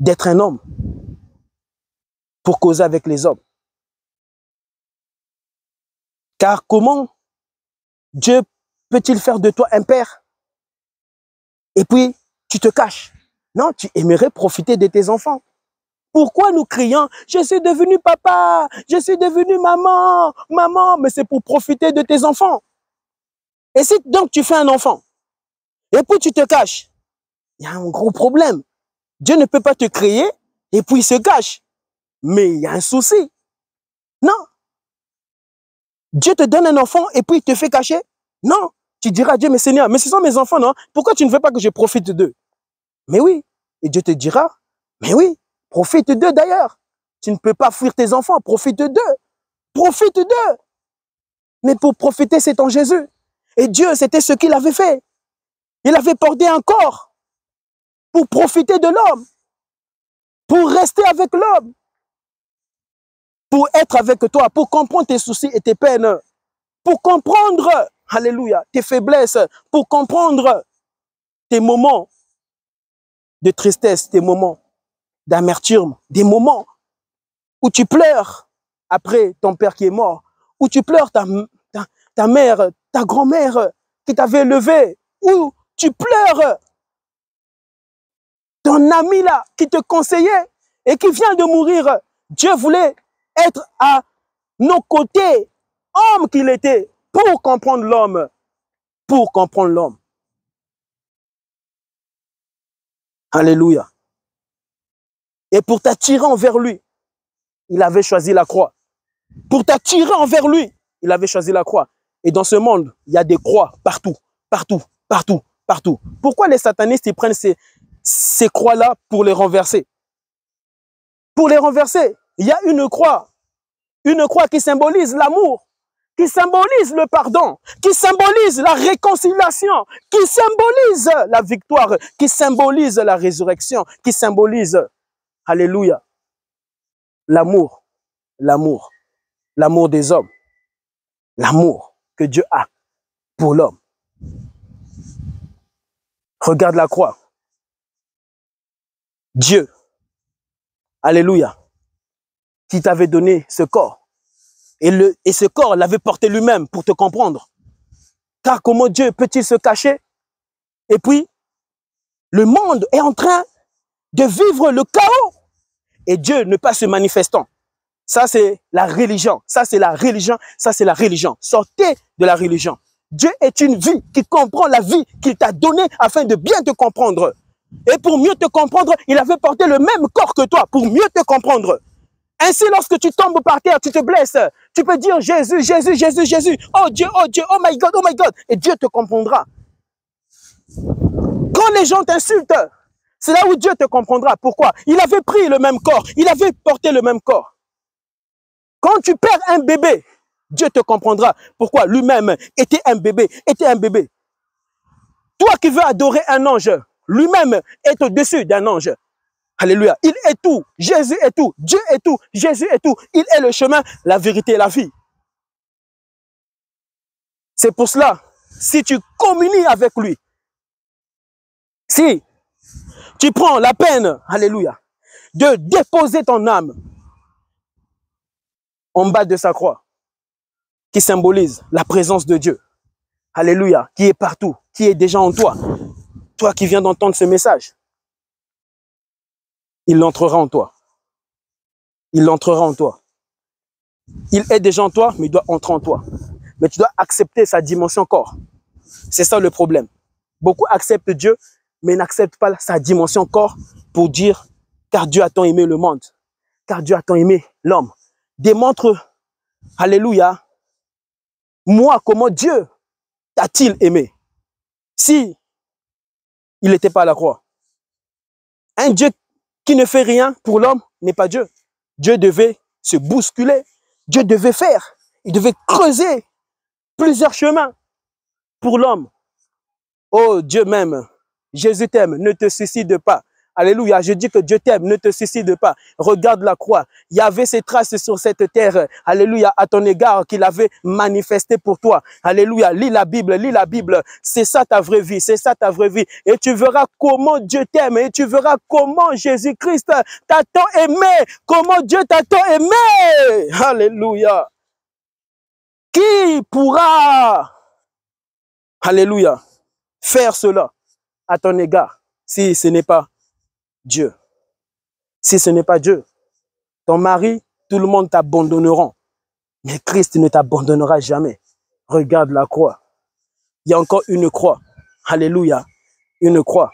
d'être un homme pour causer avec les hommes. Car comment Dieu peut-il faire de toi un père et puis tu te caches? Non, tu aimerais profiter de tes enfants. Pourquoi nous crions, je suis devenu papa, je suis devenu maman, maman, mais c'est pour profiter de tes enfants. Et si donc tu fais un enfant et puis tu te caches, il y a un gros problème. Dieu ne peut pas te créer et puis il se cache. Mais il y a un souci. Non. Dieu te donne un enfant et puis il te fait cacher. Non. Tu diras à Dieu, mais Seigneur, mais ce sont mes enfants, non? Pourquoi tu ne veux pas que je profite d'eux? Mais oui. Et Dieu te dira, mais oui, profite d'eux d'ailleurs. Tu ne peux pas fuir tes enfants, profite d'eux. Profite d'eux. Mais pour profiter, c'est en Jésus. Et Dieu, c'était ce qu'il avait fait. Il avait porté un corps pour profiter de l'homme, pour rester avec l'homme, pour être avec toi, pour comprendre tes soucis et tes peines, pour comprendre, alléluia, tes faiblesses, pour comprendre tes moments de tristesse, tes moments d'amertume, des moments où tu pleures après ton père qui est mort, où tu pleures ta mère, ta grand-mère qui t'avait élevé, où tu pleures ton ami là qui te conseillait et qui vient de mourir. Dieu voulait être à nos côtés, homme qu'il était, pour comprendre l'homme. Pour comprendre l'homme. Alléluia. Et pour t'attirer envers lui, il avait choisi la croix. Pour t'attirer envers lui, il avait choisi la croix. Et dans ce monde, il y a des croix partout, partout, partout, partout. Pourquoi les satanistes ils prennent ces croix-là pour les renverser? Pour les renverser, il y a une croix qui symbolise l'amour, qui symbolise le pardon, qui symbolise la réconciliation, qui symbolise la victoire, qui symbolise la résurrection, qui symbolise, alléluia, l'amour, l'amour, l'amour des hommes, l'amour que Dieu a pour l'homme. Regarde la croix. Dieu, alléluia, qui t'avait donné ce corps. Et ce corps l'avait porté lui-même pour te comprendre. Car comment Dieu peut-il se cacher? Et puis, le monde est en train de vivre le chaos. Et Dieu ne pas se manifestant. Ça, c'est la religion. Ça, c'est la religion. Ça, c'est la religion. Sortez de la religion. Dieu est une vie qui comprend la vie qu'il t'a donnée afin de bien te comprendre. Et pour mieux te comprendre, il avait porté le même corps que toi pour mieux te comprendre. Ainsi, lorsque tu tombes par terre, tu te blesses. Tu peux dire Jésus, Jésus, Jésus, Jésus. Oh Dieu, oh my God, oh my God. Et Dieu te comprendra. Quand les gens t'insultent, c'est là où Dieu te comprendra. Pourquoi? Il avait pris le même corps. Il avait porté le même corps. Quand tu perds un bébé, Dieu te comprendra. Pourquoi? Lui-même était un bébé, était un bébé. Toi qui veux adorer un ange, lui-même est au-dessus d'un ange. Alléluia. Il est tout. Jésus est tout. Dieu est tout. Jésus est tout. Il est le chemin, la vérité et la vie. C'est pour cela, si tu communies avec lui, si tu prends la peine, alléluia, de déposer ton âme en bas de sa croix, qui symbolise la présence de Dieu, alléluia, qui est partout, qui est déjà en toi, toi qui viens d'entendre ce message, il entrera en toi. Il entrera en toi. Il est déjà en toi, mais il doit entrer en toi. Mais tu dois accepter sa dimension corps. C'est ça le problème. Beaucoup acceptent Dieu, mais n'acceptent pas sa dimension corps pour dire, car Dieu a tant aimé le monde, car Dieu a tant aimé l'homme. Démontre, alléluia, moi, comment Dieu t'a-t-il aimé si il n'était pas à la croix. Un Dieu qui ne fait rien pour l'homme n'est pas Dieu. Dieu devait se bousculer, Dieu devait faire, il devait creuser plusieurs chemins pour l'homme. Oh, Dieu m'aime, Jésus t'aime, ne te suicide pas. Alléluia, je dis que Dieu t'aime, ne te suicide pas. Regarde la croix. Il y avait ces traces sur cette terre, alléluia, à ton égard qu'il avait manifesté pour toi. Alléluia, lis la Bible. C'est ça ta vraie vie, c'est ça ta vraie vie. Et tu verras comment Dieu t'aime et tu verras comment Jésus-Christ t'a tant aimé, comment Dieu t'a tant aimé. Alléluia. Qui pourra, alléluia, faire cela à ton égard si ce n'est pas Dieu? Si ce n'est pas Dieu, ton mari, tout le monde t'abandonnera. Mais Christ ne t'abandonnera jamais. Regarde la croix. Il y a encore une croix. Alléluia. Une croix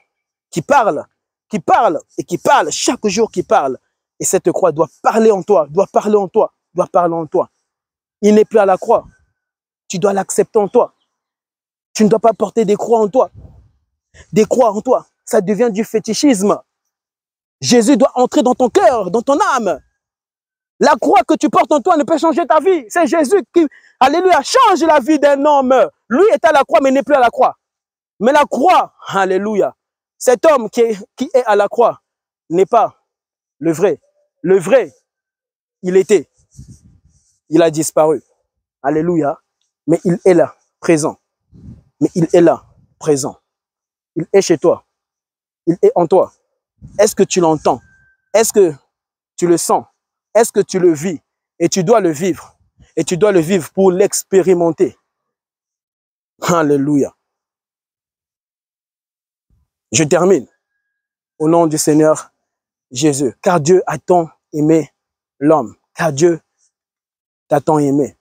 qui parle et qui parle, chaque jour qui parle. Et cette croix doit parler en toi, doit parler en toi, doit parler en toi. Il n'est plus à la croix. Tu dois l'accepter en toi. Tu ne dois pas porter des croix en toi. Des croix en toi. Ça devient du fétichisme. Jésus doit entrer dans ton cœur, dans ton âme. La croix que tu portes en toi ne peut changer ta vie. C'est Jésus qui, alléluia, change la vie d'un homme. Lui est à la croix, mais n'est plus à la croix. Mais la croix, alléluia, cet homme qui est à la croix n'est pas le vrai. Le vrai, il était. Il a disparu. Alléluia. Mais il est là, présent. Mais il est là, présent. Il est chez toi. Il est en toi. Est-ce que tu l'entends? Est-ce que tu le sens? Est-ce que tu le vis? Et tu dois le vivre. Et tu dois le vivre pour l'expérimenter. Alléluia. Je termine. Au nom du Seigneur Jésus. Car Dieu a tant aimé l'homme. Car Dieu t'a tant aimé.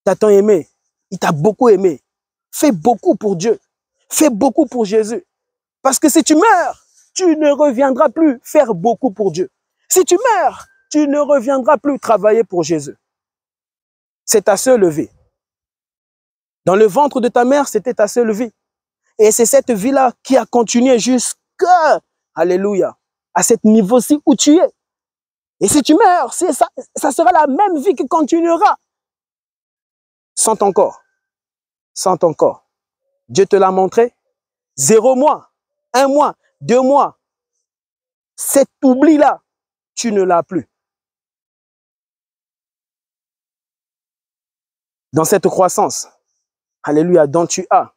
T'a tant aimé. Il t'a beaucoup aimé. Fais beaucoup pour Dieu. Fais beaucoup pour Jésus. Parce que si tu meurs, tu ne reviendras plus faire beaucoup pour Dieu. Si tu meurs, tu ne reviendras plus travailler pour Jésus. C'est ta seule vie. Dans le ventre de ta mère, c'était ta seule vie. Et c'est cette vie-là qui a continué jusqu'à, alléluia, à ce niveau-ci où tu es. Et si tu meurs, ça sera la même vie qui continuera. Sans ton corps. Sans ton corps. Dieu te l'a montré. 0 mois, 1 mois, 2 mois. Cet oubli-là, tu ne l'as plus. Dans cette croissance, alléluia, dont tu as,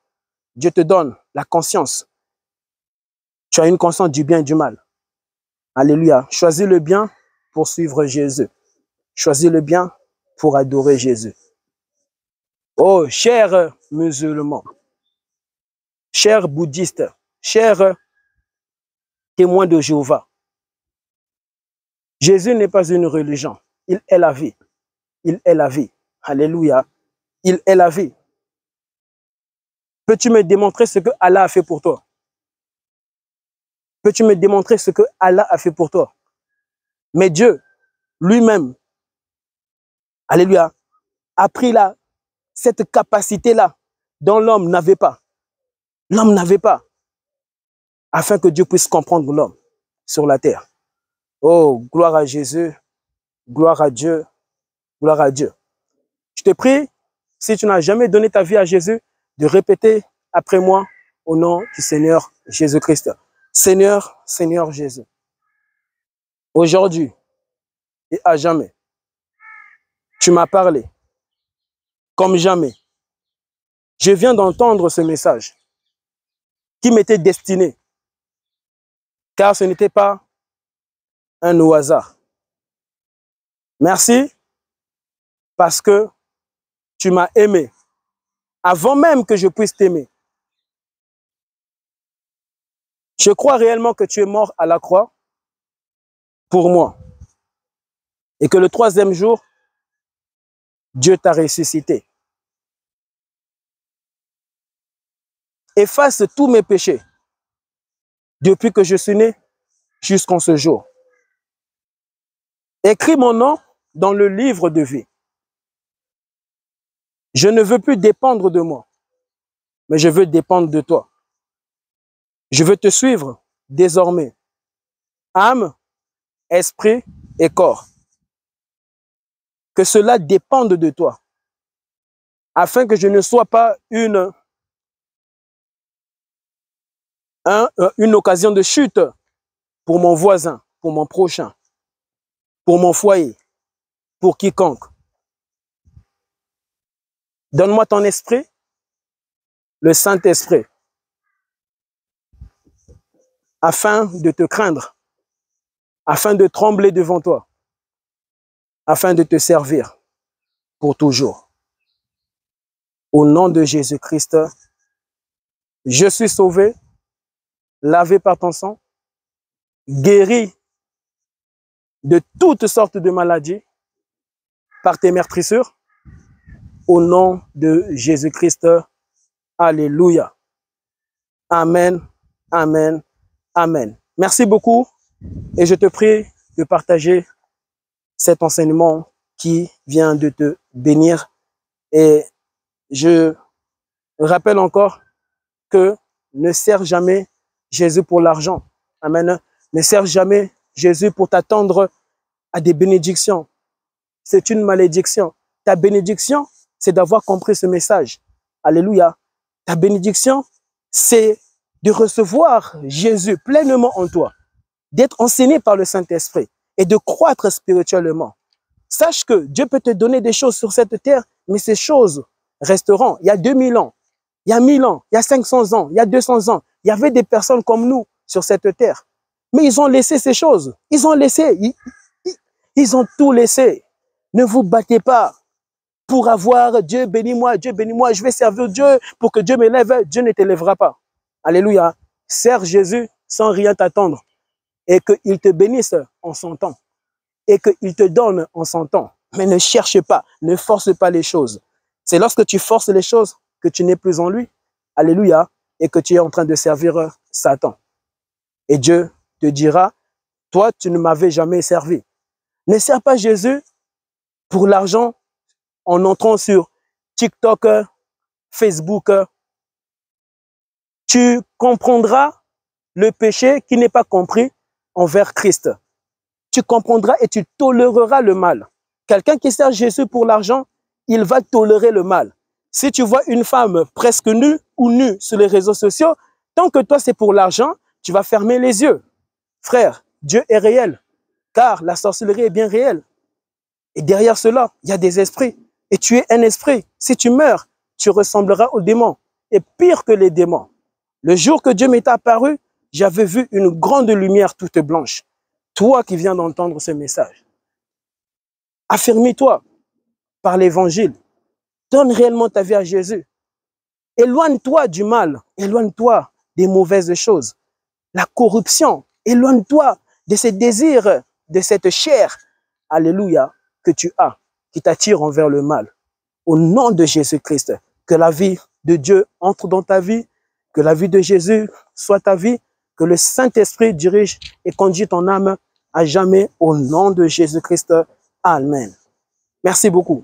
Dieu te donne la conscience. Tu as une conscience du bien et du mal. Alléluia. Choisis le bien pour suivre Jésus. Choisis le bien pour adorer Jésus. Oh, chers musulmans, chers bouddhistes, chers témoins de Jéhovah, Jésus n'est pas une religion. Il est la vie. Il est la vie. Alléluia. Il est la vie. Peux-tu me démontrer ce que Allah a fait pour toi? Peux-tu me démontrer ce que Allah a fait pour toi? Mais Dieu, lui-même, alléluia, a pris cette capacité-là dont l'homme n'avait pas. L'homme n'avait pas. Afin que Dieu puisse comprendre l'homme sur la terre. Oh, gloire à Jésus, gloire à Dieu, Gloire à Dieu. Je te prie, si tu n'as jamais donné ta vie à Jésus, de répéter après moi au nom du Seigneur Jésus-Christ. Seigneur, Seigneur Jésus, aujourd'hui et à jamais, tu m'as parlé comme jamais. Je viens d'entendre ce message qui m'était destiné, car ce n'était pas un au hasard. Merci parce que tu m'as aimé avant même que je puisse t'aimer. Je crois réellement que tu es mort à la croix pour moi et que le troisième jour, Dieu t'a ressuscité. Efface tous mes péchés depuis que je suis né jusqu'en ce jour. Écris mon nom dans le livre de vie. Je ne veux plus dépendre de moi, mais je veux dépendre de toi. Je veux te suivre désormais, âme, esprit et corps. Que cela dépende de toi, afin que je ne sois pas une occasion de chute pour mon voisin, pour mon prochain, pour mon foyer, pour quiconque. Donne-moi ton esprit, le Saint-Esprit, afin de te craindre, afin de trembler devant toi, afin de te servir pour toujours. Au nom de Jésus-Christ, je suis sauvé, lavé par ton sang, guéri de toutes sortes de maladies par tes meurtrissures. Au nom de Jésus-Christ, alléluia. Amen, amen, amen. Merci beaucoup et je te prie de partager cet enseignement qui vient de te bénir. Et je rappelle encore que ne sers jamais Jésus pour l'argent. Amen. Ne sers jamais Jésus pour t'attendre à des bénédictions. C'est une malédiction. Ta bénédiction, c'est d'avoir compris ce message. Alléluia. Ta bénédiction, c'est de recevoir Jésus pleinement en toi, d'être enseigné par le Saint-Esprit et de croître spirituellement. Sache que Dieu peut te donner des choses sur cette terre, mais ces choses resteront. Il y a 2000 ans, il y a 1000 ans, il y a 500 ans, il y a 200 ans. Il y avait des personnes comme nous sur cette terre. Mais ils ont laissé ces choses. Ils ont laissé. Ils ont tout laissé. Ne vous battez pas pour avoir Dieu bénis-moi, je vais servir Dieu pour que Dieu m'élève. Dieu ne t'élèvera pas. Alléluia. Sers Jésus sans rien t'attendre et qu'il te bénisse en son temps et qu'il te donne en son temps. Mais ne cherche pas, ne force pas les choses. C'est lorsque tu forces les choses que tu n'es plus en lui. Alléluia. Et que tu es en train de servir Satan. Et Dieu te dira, toi, tu ne m'avais jamais servi. Ne sers pas Jésus pour l'argent en entrant sur TikTok, Facebook. Tu comprendras le péché qui n'est pas compris envers Christ. Tu comprendras et tu toléreras le mal. Quelqu'un qui sert Jésus pour l'argent, il va tolérer le mal. Si tu vois une femme presque nue ou nue sur les réseaux sociaux, tant que toi c'est pour l'argent, tu vas fermer les yeux. Frère, Dieu est réel, car la sorcellerie est bien réelle. Et derrière cela, il y a des esprits. Et tu es un esprit. Si tu meurs, tu ressembleras aux démons. Et pire que les démons. Le jour que Dieu m'est apparu, j'avais vu une grande lumière toute blanche. Toi qui viens d'entendre ce message, affirme-toi par l'évangile. Donne réellement ta vie à Jésus. Éloigne-toi du mal. Éloigne-toi des mauvaises choses. La corruption. Éloigne-toi de ces désirs, de cette chair. Alléluia, que tu as, qui t'attire envers le mal. Au nom de Jésus-Christ, que la vie de Dieu entre dans ta vie, que la vie de Jésus soit ta vie, que le Saint-Esprit dirige et conduit ton âme à jamais au nom de Jésus-Christ. Amen. Merci beaucoup.